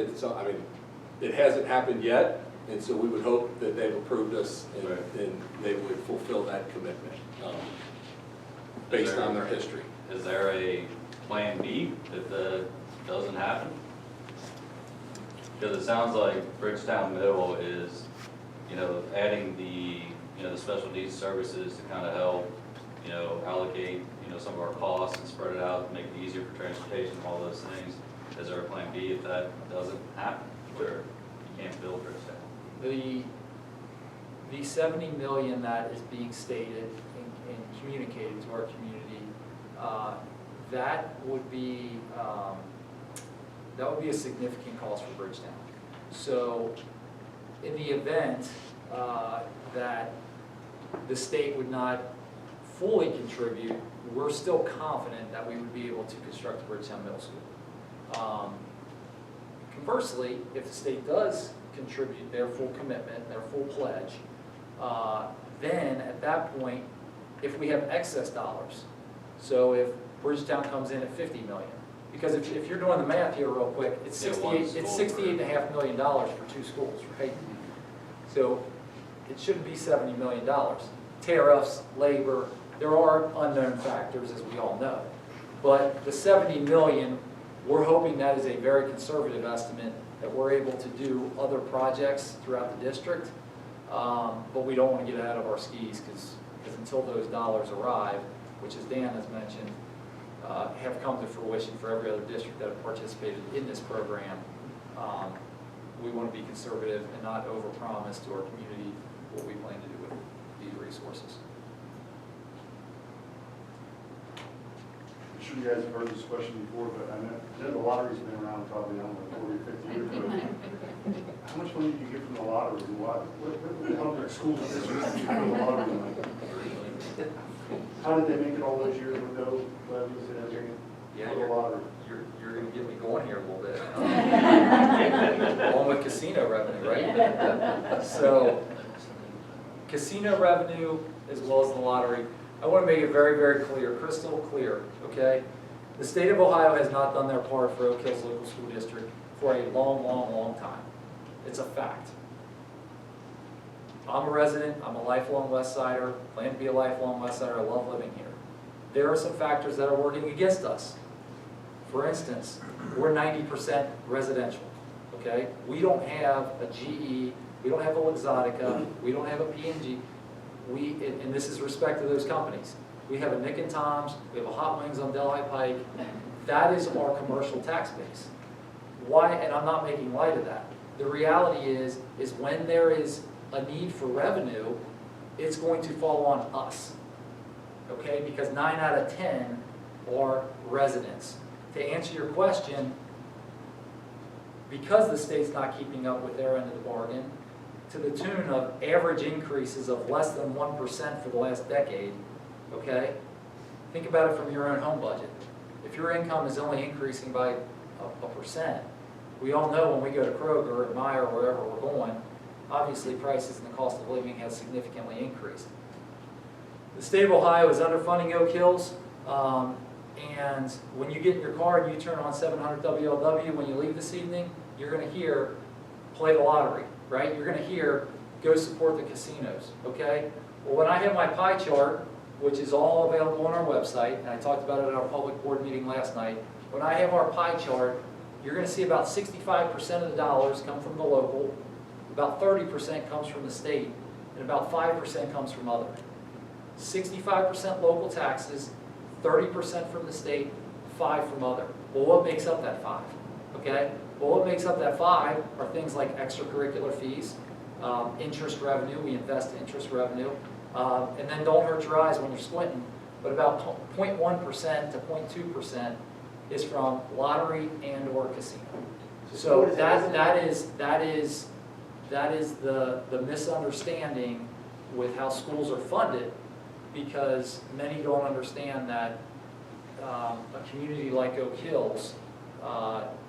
it hasn't happened yet. And so we would hope that they've approved us and they would fulfill that commitment based on their history. Is there a plan B if that doesn't happen? Because it sounds like Bridgetown Middle is, adding the special needs services to kind of help, allocate, some of our costs and spread it out, make it easier for transportation, all those things. Is there a plan B if that doesn't happen, where you can't build Bridgetown? the 70 million that is being stated and communicated to our community, that would be a significant cost for Bridgetown. So in the event that the state would not fully contribute, we're still confident that we would be able to construct Bridgetown Middle School. Conversely, if the state does contribute their full commitment, their full pledge, then at that point, if we have excess dollars, so if Bridgetown comes in at 50 million, because if you're doing the math here real quick, it's Yeah, one 68, it's school. $68.5 million for 2 schools, right? So it shouldn't be $70 million. Tariffs, labor, there are unknown factors, as we all know. But the 70 million, we're hoping that is a very conservative estimate, that we're able to do other projects throughout the district. But we don't want to get ahead of our skis, because until those dollars arrive, which as Dan has mentioned, have come to fruition for every other district that have participated in this program, we want to be conservative and not overpromise to our community what we plan to do with these resources. I'm sure you guys have heard this question before, but I know the lottery's been around probably, I don't know, 40 or 50 years, but how much money do you get from the lottery? And what the hell do schools and districts do for the lottery money? How did they make it all those years with no levies and everything Yeah, for the lottery? You're going to get me going here a little bit. Along with casino revenue, right? So, casino revenue as well as the lottery, I want to make it very, very clear, crystal clear, okay? The state of Ohio has not done their part for Oak Hills Local School District for a long, long, long time. It's a fact. I'm a resident, I'm a lifelong West Sider, plan to be a lifelong West Sider, I love living here. There are some factors that are working against us. For instance, we're 90% residential, okay? We don't have a GE, we don't have a Luxottica, we don't have a P&G. And this is respect to those companies. We have a Nick and Tom's, we have a Hot Wings on Delhi Pike. That is our commercial tax base. Why, and I'm not making light of that. The reality is when there is a need for revenue, it's going to fall on us, okay? Because 9 out of 10 are residents. To answer your question, because the state's not keeping up with their end of the bargain, to the tune of average increases of less than 1% for the last decade, okay? Think about it from your own home budget. If your income is only increasing by a percent, we all know when we go to Kroger or Meijer or wherever we're going, obviously prices and the cost of living has significantly increased. The state of Ohio is underfunding Oak Hills, and when you get in your car and you turn on 700 WLW when you leave this evening, you're going to hear, play the lottery, right? You're going to hear, go support the casinos, okay? Well, when I have my pie chart, which is all available on our website, and I talked about it at our public board meeting last night, when I have our pie chart, you're going to see about 65% of the dollars come from the local, about 30% comes from the state, and about 5% comes from other. 65% local taxes, 30% from the state, 5 from other. Well, what makes up that 5? Okay? Well, what makes up that 5 are things like extracurricular fees, interest revenue, we invest interest revenue, and then don't hurt your eyes when you're squinting, but about 0.1% to 0.2% is from lottery and or casino. So that is the misunderstanding with how schools are funded, because many don't understand that a community like Oak Hills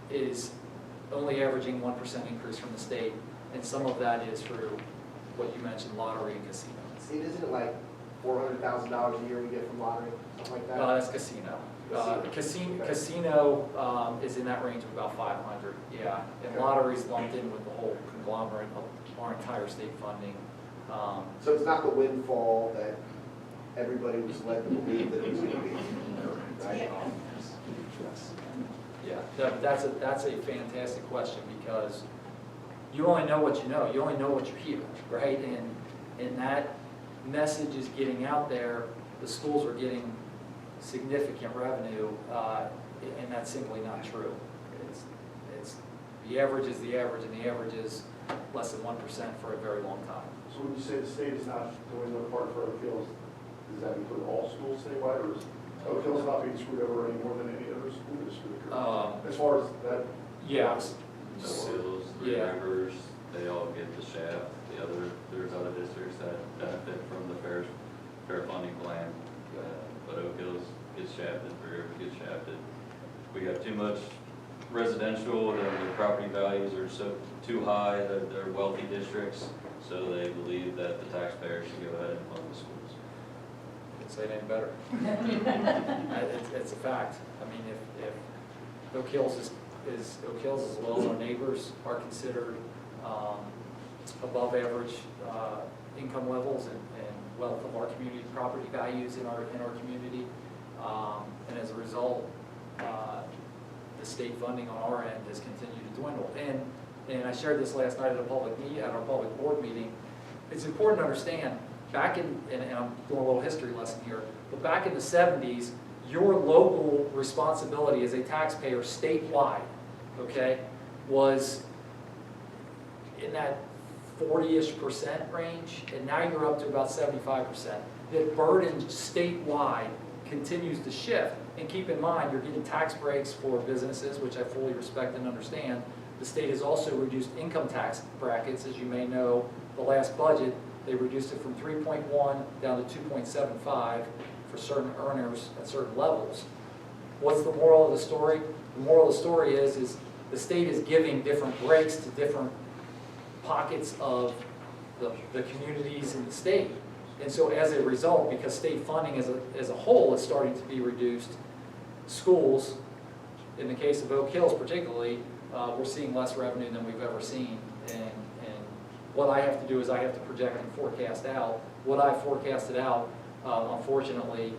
is only averaging 1% increase from the state, and some of that is through what you mentioned, lottery and casino. See, isn't it like $400,000 a year we get from lottery, something like that? That's casino. Casino is in that range of about 500, yeah. And Okay. lottery's lumped in with the whole conglomerate of our entire state funding. So it's not the windfall that everybody was led to believe that it was going to be, right? Yeah, that's a fantastic question, because you only know what you know. You only know what you hear, right? And that message is getting out there. The schools are getting significant revenue, and that's simply not true. It's the average is the average, and the average is less than 1% for a very long time. So when you say the state is not doing their part for Oak Hills, does that include all schools statewide, or is Oak Hills not being screwed over any more than any other school district? As far as that? Yes. Sills, Three Yeah. Rivers, they all get the shaft. There's other districts that benefit from the fair funding plan. But Oak Hills gets shafted, Three Rivers gets shafted. We have too much residential, the property values are so too high, that they're wealthy districts, so they believe that the taxpayers should go ahead and fund the schools. Can't say it any better. It's a fact. I mean, if Oak Hills Oak Hills as well as our neighbors are considered above average income levels and wealth of our community, property values in our community, and as a result, the state funding on our end has continued to dwindle. And I shared this last night at our public board meeting. It's important to understand, back in, and I'm doing a little history lesson here, but back in the 70s, your local responsibility as a taxpayer statewide, okay, was in that 40-ish% range, and now you're up to about 75%. The burden statewide continues to shift, and keep in mind, you're getting tax breaks for businesses, which I fully respect and understand. The state has also reduced income tax brackets, as you may know, the last budget, they reduced it from 3.1 down to 2.75 for certain earners at certain levels. What's the moral of the story? The moral of the story is the state is giving different breaks to different pockets of the communities in the state. And so as a result, because state funding as a whole is starting to be reduced, schools, in the case of Oak Hills particularly, we're seeing less revenue than we've ever seen. And what I have to do is I have to project and forecast out. What I forecasted out, unfortunately,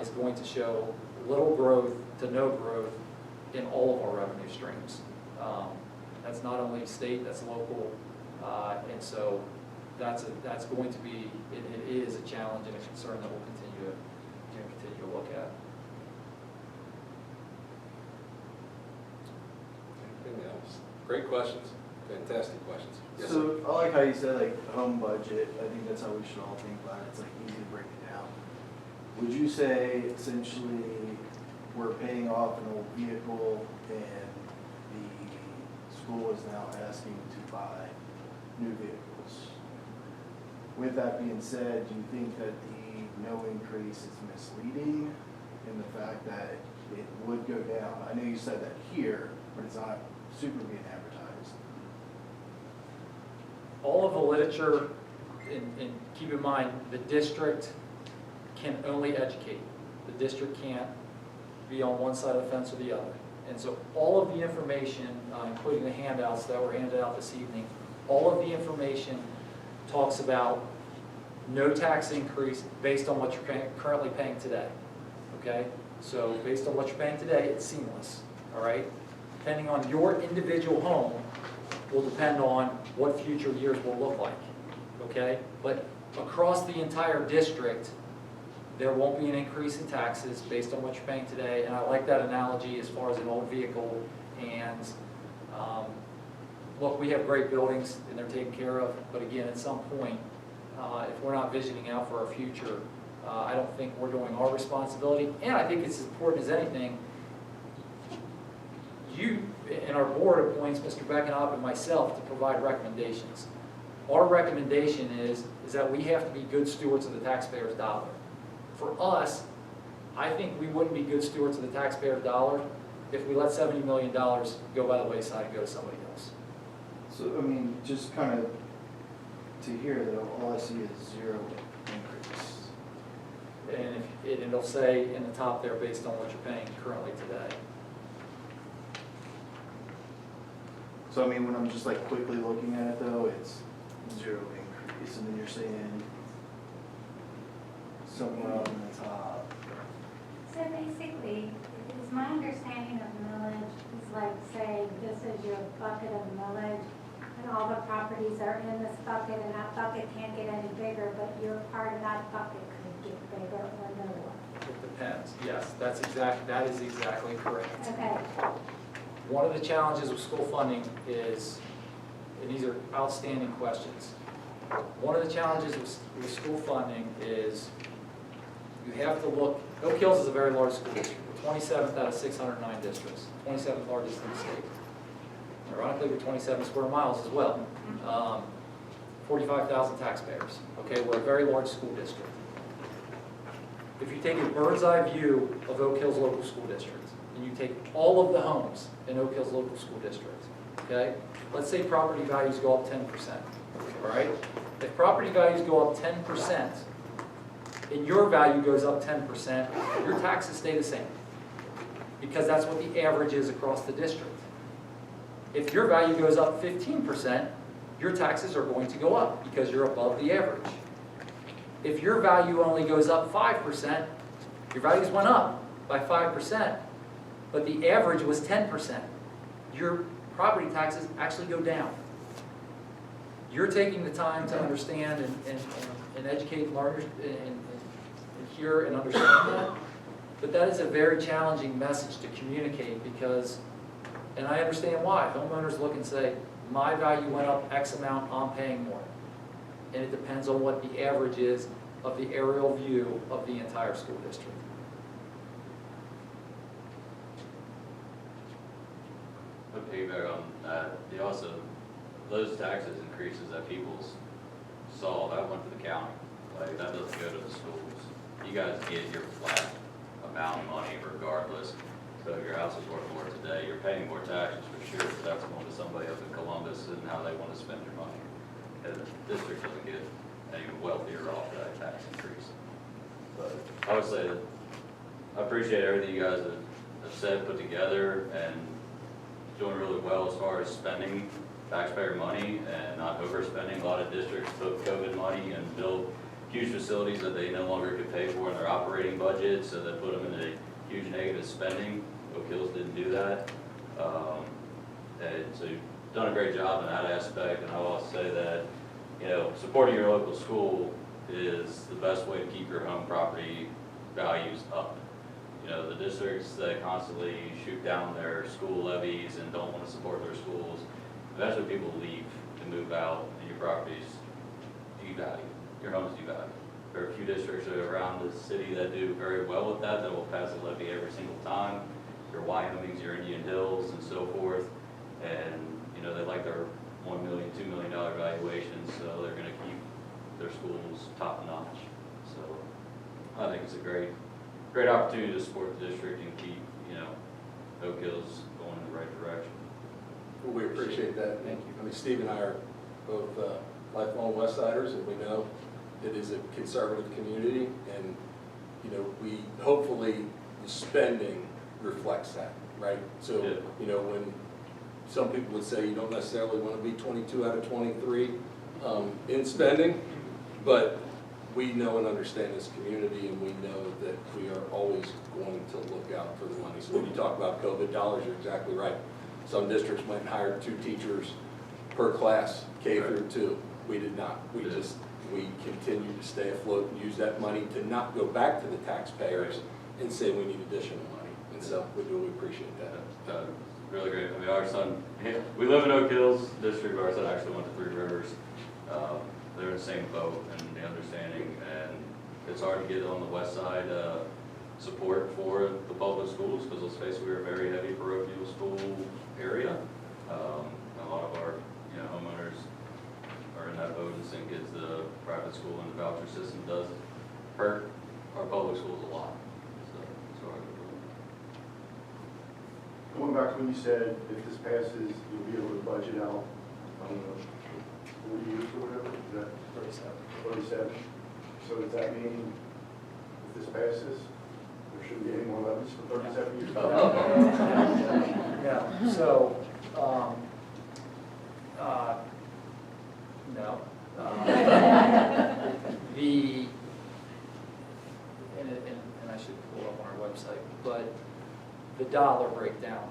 is going to show little growth to no growth in all of our revenue streams. That's not only state, that's local, and so that's going to be, it is a challenge and a concern that we'll continue to look at. Anything else? Great questions, fantastic questions. Yes, sir. So I like how you said like home budget. I think that's how we should all think about it. It's like easy to break it down. Would you say essentially we're paying off an old vehicle and the school is now asking to buy new vehicles? With that being said, do you think that the no increase is misleading in the fact that it would go down? I know you said that here, but it's not super being advertised. All of the literature, and keep in mind, the district can only educate. The district can't be on one side of the fence or the other. And so all of the information, including the handouts that were handed out this evening, all of the information talks about no tax increase based on what you're currently paying today, okay? So based on what you're paying today, it's seamless, all right? Depending on your individual home will depend on what future years will look like, okay? But across the entire district, there won't be an increase in taxes based on what you're paying today, and I like that analogy as far as an old vehicle. And look, we have great buildings and they're taken care of, but again, at some point, if we're not visioning out for our future, I don't think we're doing our responsibility. And I think it's as important as anything. You and our board appoints Mr. Beckenhop and myself to provide recommendations. Our recommendation is that we have to be good stewards of the taxpayer's dollar. For us, I think we wouldn't be good stewards of the taxpayer's dollar if we let $70 million go by the wayside and go to somebody else. So, I mean, just kind of to hear that all I see is zero increase. And it'll say in the top there based on what you're paying currently today. So, I mean, when I'm just like quickly looking at it though, it's zero increase, and then you're saying somewhere up in the top. So basically, it's my understanding of millage is like saying this is your bucket of millage, and all the properties are in this bucket, and that bucket can't get any bigger, but your part of that bucket could get bigger or lower. It depends. Yes, that is exactly correct. Okay. One of the challenges with school funding is, and these are outstanding questions, one of the challenges with school funding is you have to look, Oak Hills is a very large school district. We're 27th out of 609 districts, 27th largest in the state. Ironically, we're 27 square miles as well. 45,000 taxpayers. Okay, we're a very large school district. If you take a bird's eye view of Oak Hills local school district, and you take all of the homes in Oak Hills Local School District, okay? Let's say property values go up 10%, all right? If property values go up 10%, and your value goes up 10%, your taxes stay the same, because that's what the average is across the district. If your value goes up 15%, your taxes are going to go up because you're above the average. If your value only goes up 5%, your values went up by 5%, but the average was 10%. Your property taxes actually go down. You're taking the time to understand and educate learners and hear and understand that, but that is a very challenging message to communicate because, and I understand why, homeowners look and say, my value went up X amount, I'm paying more. And it depends on what the average is of the aerial view of the entire school district. I'll piggyback on that. Those taxes increases that people saw, that went to the county. Like, that doesn't go to the schools. You guys get your flat amount of money regardless. So if your house is worth more today, you're paying more taxes for sure, but that's going to somebody up in Columbus and how they want to spend your money. And the district doesn't get any wealthier off that tax increase. But I would say that I appreciate everything you guys have said, put together, and doing really well as far as spending taxpayer money and not overspending. A lot of districts took COVID money and built huge facilities that they no longer could pay for in their operating budget, so they put them in a huge negative spending. Oak Hills didn't do that. And so you've done a great job in that aspect, and I will also say that, you know, supporting your local school is the best way to keep your home property values up. You know, the districts that constantly shoot down their school levies and don't want to support their schools, eventually people leave and move out, and your properties devalue, your homes devalue. There are a few districts around the city that do very well with that will pass a levy every single time. Your Wyomings, your Indian Hills, and so forth. And, you know, they like their $1 million, $2 million valuations, so they're going to keep their schools top notch. So I think it's a great opportunity to support the district and keep, you know, Oak Hills going in the right direction. Well, we appreciate that. Thank you. I mean, Steve and I are both lifelong West Siders, and we know it is a conservative community, and, you know, we hopefully the spending reflects that, right? So, Yeah. you know, when some people would say you don't necessarily want to be 22 out of 23 in spending, but we know and understand this community, and we know that we are always going to look out for the money. So when you talk about COVID dollars, you're exactly right. Some districts went and hired 2 teachers per class, K through 2. We did not. We continue to stay afloat and use that money to not go back to the taxpayers and say we need additional money. And so we do appreciate that. Really great. I mean, our son, we live in Oak Hills District, but our son actually went to Three Rivers. They're in the same boat and the understanding, and it's hard to get on the west side support for the public schools, because let's face it, we are a very heavy parochial school area. A lot of our, you know, homeowners are in that boat and think it's the private school and the voucher system does hurt our public schools a lot. So it's hard to believe. Going back to when you said if this passes, you'll be able to budget out, I don't know, 40 years or whatever, is that 37? So does that mean if this passes, there shouldn't be any more levies for 37 years? Yeah, so, no. And I should pull up on our website, but the dollar breakdown,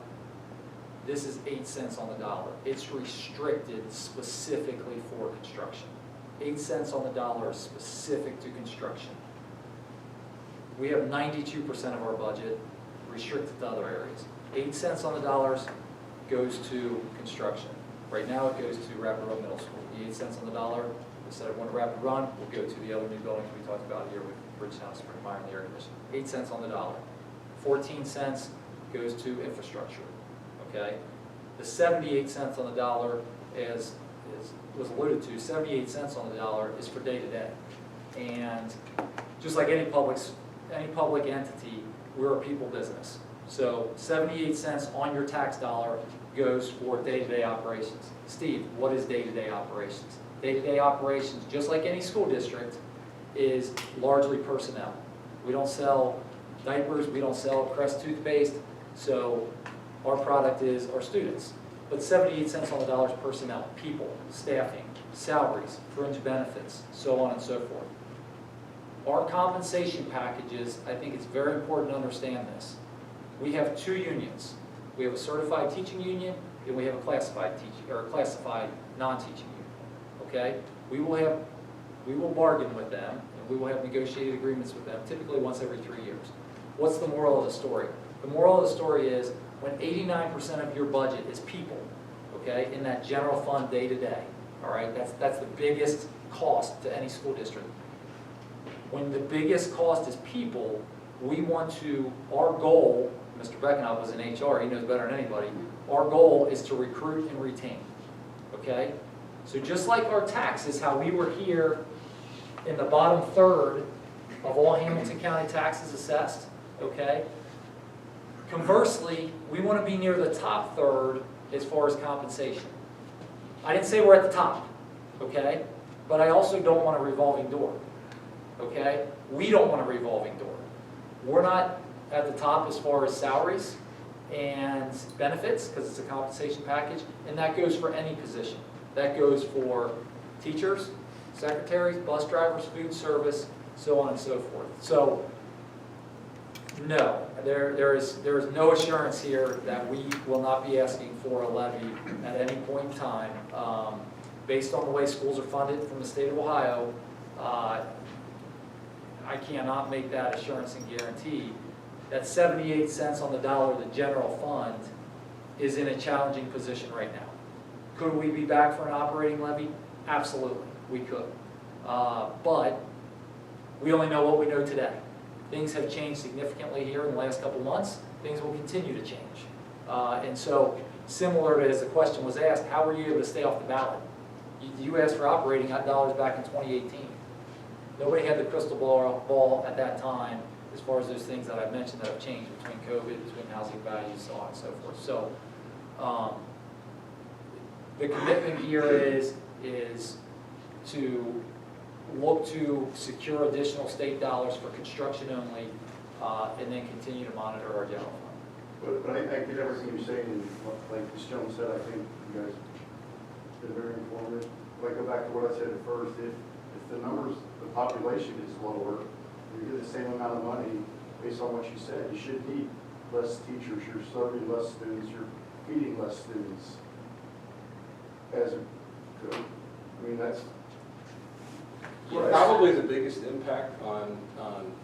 this is 8 cents on the dollar. It's restricted specifically for construction. 8 cents on the dollar is specific to construction. We have 92% of our budget restricted to other areas. 8 cents on the dollars goes to construction. Right now it goes to Rapid Run Middle School. The 8 cents on the dollar, instead of one to Rapid Run, will go to the other new buildings we talked about here with Bridgetown, Spring Mire, and the air conditioning. 8 cents on the dollar. 14 cents goes to infrastructure, okay? The 78 cents on the dollar, as was alluded to, 78 cents on the dollar is for day-to-day. And just like any public entity, we're a people business. So 78 cents on your tax dollar goes for day-to-day operations. Steve, what is day-to-day operations? Day-to-day operations, just like any school district, is largely personnel. We don't sell diapers, we don't sell Crest toothpaste, so our product is our students. But 78 cents on the dollar is personnel, people, staffing, salaries, fringe benefits, so on and so forth. Our compensation packages, I think it's very important to understand this. We have two unions. We have a certified teaching union, and we have a classified teaching, or a classified non-teaching union, okay? We will bargain with them, and we will have negotiated agreements with them, typically once every 3 years. What's the moral of the story? The moral of the story is when 89% of your budget is people, okay, in that general fund day to day, all right, that's the biggest cost to any school district. When the biggest cost is people, we want to, our goal, Mr. Beckenhop was in HR, he knows better than anybody, our goal is to recruit and retain, okay? So just like our taxes, how we were here in the bottom third of all Hamilton County taxes assessed, okay? Conversely, we want to be near the top third as far as compensation. I didn't say we're at the top, okay? But I also don't want a revolving door, okay? We don't want a revolving door. We're not at the top as far as salaries and benefits, because it's a compensation package, and that goes for any position. That goes for teachers, secretaries, bus drivers, food service, so on and so forth. So, no, there is no assurance here that we will not be asking for a levy at any point in time. Based on the way schools are funded from the state of Ohio, I cannot make that assurance and guarantee. That 78 cents on the dollar, the general fund, is in a challenging position right now. Could we be back for an operating levy? Absolutely, we could. But we only know what we know today. Things have changed significantly here in the last couple months. Things will continue to change. And so, similar to as the question was asked, how were you able to stay off the ballot? You asked for operating dollars back in 2018. Nobody had the crystal ball at that time as far as those things that I mentioned that have changed between COVID, between housing values, so on and so forth. So, the commitment here is to look to secure additional state dollars for construction only, and then continue to monitor our general fund. But I get everything you're saying, and like Ms. Jones said, I think you guys been very informative. Like, go back to what I said at first, if the numbers, the population is lower, you get the same amount of money based on what you said. You should need less teachers, you're serving less students, you're feeding less students. I mean, that's. Probably the biggest impact on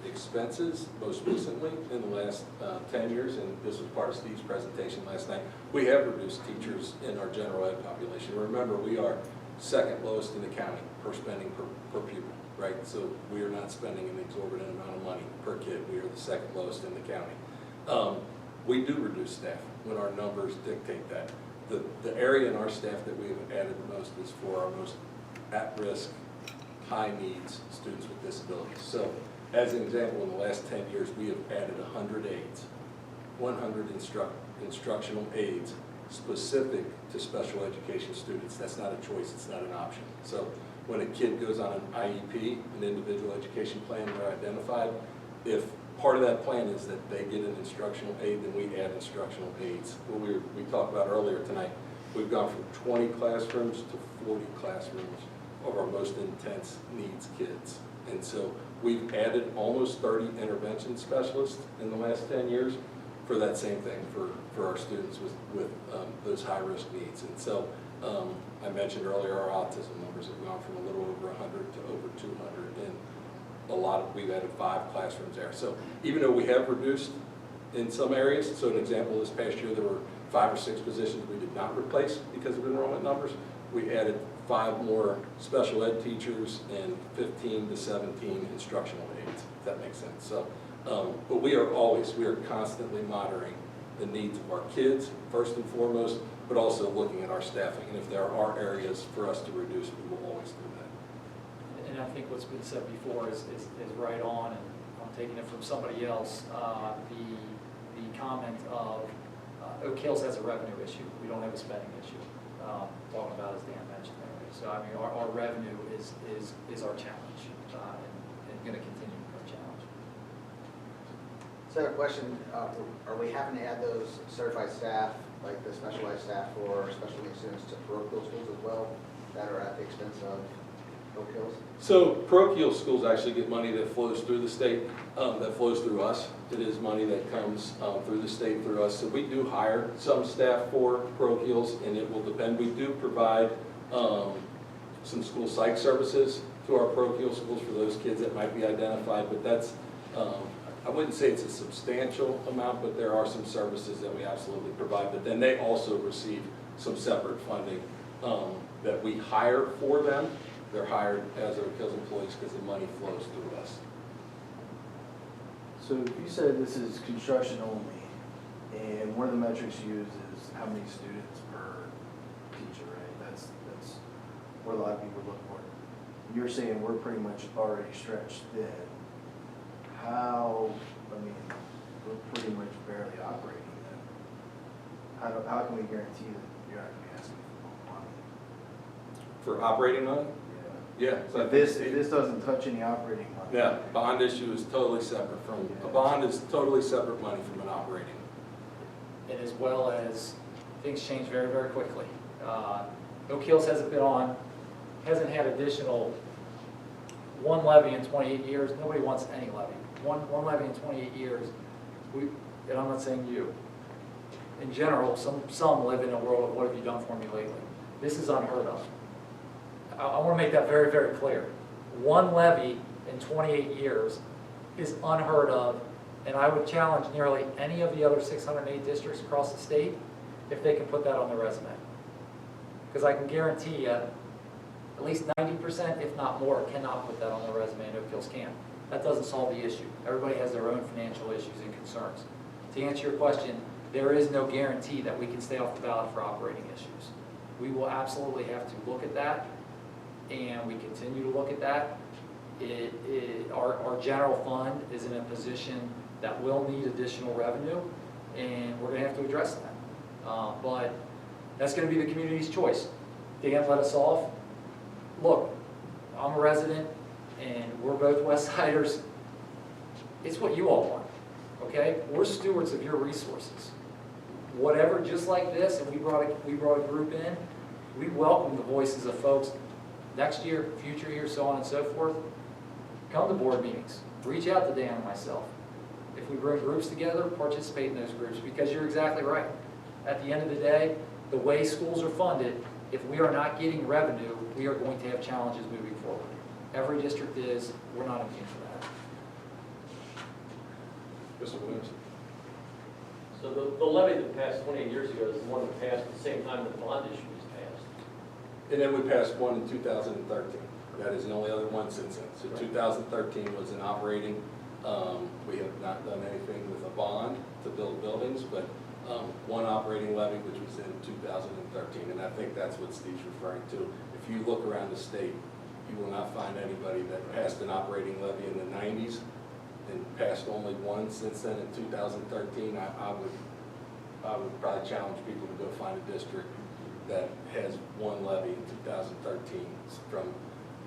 expenses, most recently, in the last 10 years, and this was part of Steve's presentation last night, we have reduced teachers in our general ed population. Remember, we are second lowest in the county per spending per pupil, right? So we are not spending an exorbitant amount of money per kid. We are the second lowest in the county. We do reduce staff when our numbers dictate that. The area in our staff that we have added the most is for our most at-risk, high needs students with disabilities. So, as an example, in the last 10 years, we have added 100 aides, 100 instructional aides specific to special education students. That's not a choice, it's not an option. So, when a kid goes on an IEP, an individual education plan, they're identified, if part of that plan is that they get an instructional aid, then we add instructional aides. What we talked about earlier tonight, we've gone from 20 classrooms to 40 classrooms of our most intense needs kids. And so we've added almost 30 intervention specialists in the last 10 years for that same thing, for our students with those high-risk needs. And so I mentioned earlier our autism numbers have gone from a little over 100 to over 200. And we've added 5 classrooms there. So even though we have reduced in some areas, so an example, this past year there were 5 or 6 positions we did not replace because of enrollment numbers. We added 5 more special ed teachers and 15 to 17 instructional aides, if that makes sense. So, but we are constantly monitoring the needs of our kids, first and foremost, but also looking at our staffing. And if there are areas for us to reduce, we will always do that. And I think what's been said before is right on, and I'm taking it from somebody else. the comment of Oak Hills has a revenue issue. We don't have a spending issue. Talking about, as Dan mentioned there. So I mean, our revenue is our challenge, and going to continue to be our challenge. So a question, are we having to add those certified staff, like the specialized staff for special needs students to parochial schools as well, that are at the expense of Oak Hills? So parochial schools actually get money that flows through the state, that flows through us. It is money that comes through the state through us. So we do hire some staff for parochials, and it will depend. We do provide some school psych services to our parochial schools for those kids that might be identified, but that's, I wouldn't say it's a substantial amount, but there are some services that we absolutely provide. But then they also receive some separate funding that we hire for them. They're hired as Oak Hills employees because the money flows through us. So you said this is construction only, and one of the metrics used is how many students per teacher, right? That's what a lot of people look for. You're saying we're pretty much already stretched thin. How, I mean, we're pretty much barely operating then. How can we guarantee that you're not going to be asking for more money? For operating money? Yeah. So if this doesn't touch any operating money. Yeah, bond issue is totally separate from, a bond is totally separate money from an operating. And as well as, things change very, very quickly. Oak Hills hasn't had additional one levy in 28 years. Nobody wants any levy. One levy in 28 years. And I'm not saying you. In general, some live in a world of what have you done for me lately? This is unheard of. I want to make that very, very clear. One levy in 28 years is unheard of, and I would challenge nearly any of the other 608 districts across the state if they can put that on their resume. Because I can guarantee you, at least 90%, if not more, cannot put that on their resume, and Oak Hills can. That doesn't solve the issue. Everybody has their own financial issues and concerns. To answer your question, there is no guarantee that we can stay off the ballot for operating issues. We will absolutely have to look at that, and we continue to look at that. Our general fund is in a position that will need additional revenue, and we're going to have to address that. But that's going to be the community's choice. Dan let us off. Look, I'm a resident, and we're both West Siders. It's what you all want, okay? We're stewards of your resources. Whatever, just like this, and we brought a group in, we welcome the voices of folks next year, future years, so on and so forth. Come to board meetings. Reach out to Dan and myself. If we bring groups together, participate in those groups, because you're exactly right. At the end of the day, the way schools are funded, if we are not getting revenue, we are going to have challenges moving forward. Every district is. We're not immune to that. Mr. Williams? So the levy that passed 28 years ago is the one that passed at the same time that the bond issue was passed. And then we passed one in 2013. That is the only other one since then. So 2013 was an operating. We have not done anything with a bond to build buildings, but one operating levy, which was in 2013. And I think that's what Steve's referring to. If you look around the state, you will not find anybody that passed an operating levy in the 90s and passed only one since then in 2013. I would probably challenge people to go find a district that has one levy in 2013 from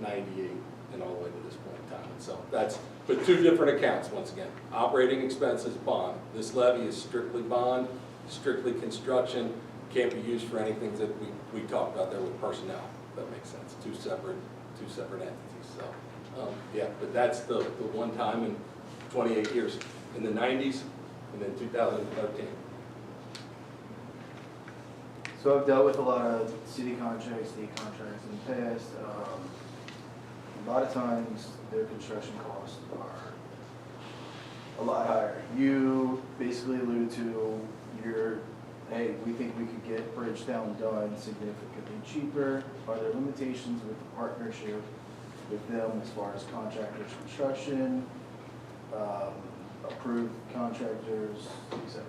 98 and all the way to this point in time. And so that's, but two different accounts once again. Operating expenses, bond. This levy is strictly bond, strictly construction, can't be used for anything that we talked about there with personnel. That makes sense. Two separate entities. So yeah, but that's the one time in 28 years. In the 90s and then 2013. So I've dealt with a lot of city contracts, state contracts in the past. A lot of times their construction costs are a lot higher. You basically alluded to hey, we think we could get Bridgetown done significantly cheaper. Are there limitations with the partnership with them as far as contractors, construction, approved contractors, etc.?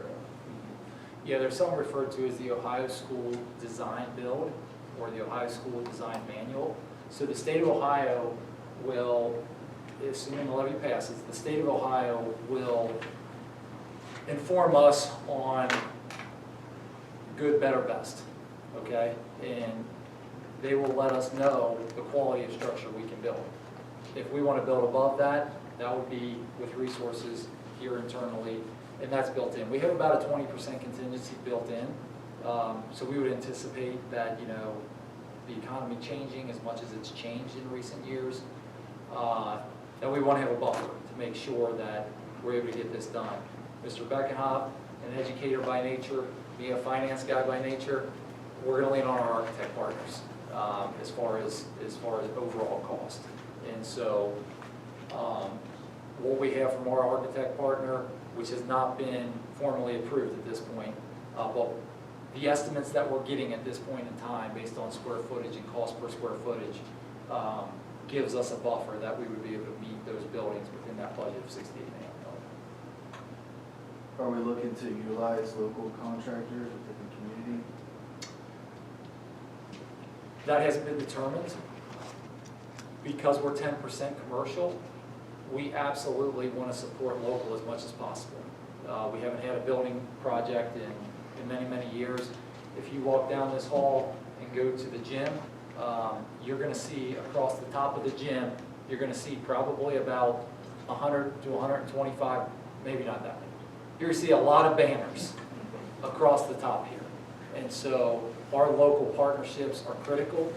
Yeah, there's something referred to as the Ohio School Design Build or the Ohio School Design Manual. So the state of Ohio will, assuming the levy passes, the state of Ohio will inform us on good, better, best, okay? And they will let us know the quality of structure we can build. If we want to build above that, that would be with resources here internally, and that's built in. We have about a 20% contingency built in, so we would anticipate that, you know, the economy changing as much as it's changed in recent years, that we want to have a buffer to make sure that we're able to get this done. Mr. Beckenhop, an educator by nature, being a finance guy by nature, we're going to lean on our architect partners as far as overall cost. And so what we have from our architect partner, which has not been formally approved at this point, but the estimates that we're getting at this point in time based on square footage and cost per square footage gives us a buffer that we would be able to meet those buildings within that budget of $68.5 million. Are we looking to utilize local contractors within the community? That hasn't been determined. Because we're 10% commercial, we absolutely want to support local as much as possible. We haven't had a building project in many, many years. If you walk down this hall and go to the gym, you're going to see across the top of the gym, you're going to see probably about 100 to 125, maybe not that many. You're going to see a lot of banners across the top here. And so our local partnerships are critical,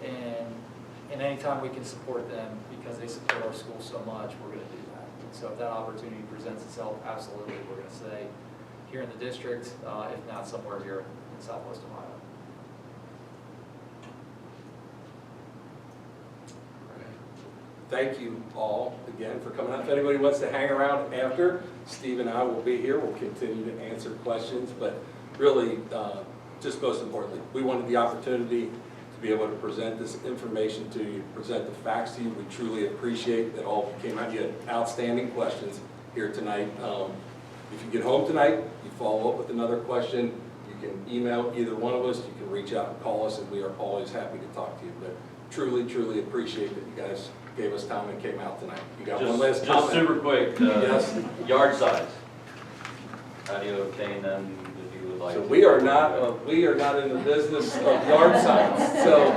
and anytime we can support them because they support our school so much, we're going to do that. So if that opportunity presents itself, absolutely, we're going to say here in the district, if not somewhere here in Southwest Ohio. Thank you all again for coming out. If anybody wants to hang around after, Steve and I will be here. We'll continue to answer questions, but really, just most importantly, we wanted the opportunity to be able to present this information to you, present the facts to you. We truly appreciate that all of you came out. You had outstanding questions here tonight. If you get home tonight, you follow up with another question, you can email either one of us, you can reach out and call us, and we are always happy to talk to you. But truly, truly appreciate that you guys gave us time and came out tonight. You got one last comment? Just super quick, Yes. yard size. How do you obtain them if you would like? So to? we are not in the business of yard signs. So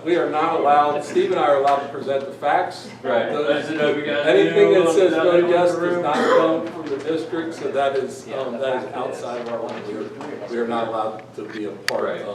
we are not allowed, Steve and I are allowed to present the facts. Right. I just didn't know if you guys Anything knew that says without vote anyone in yes the does room. not come from the district, so that is outside of our line. We are not allowed to be a part Right. of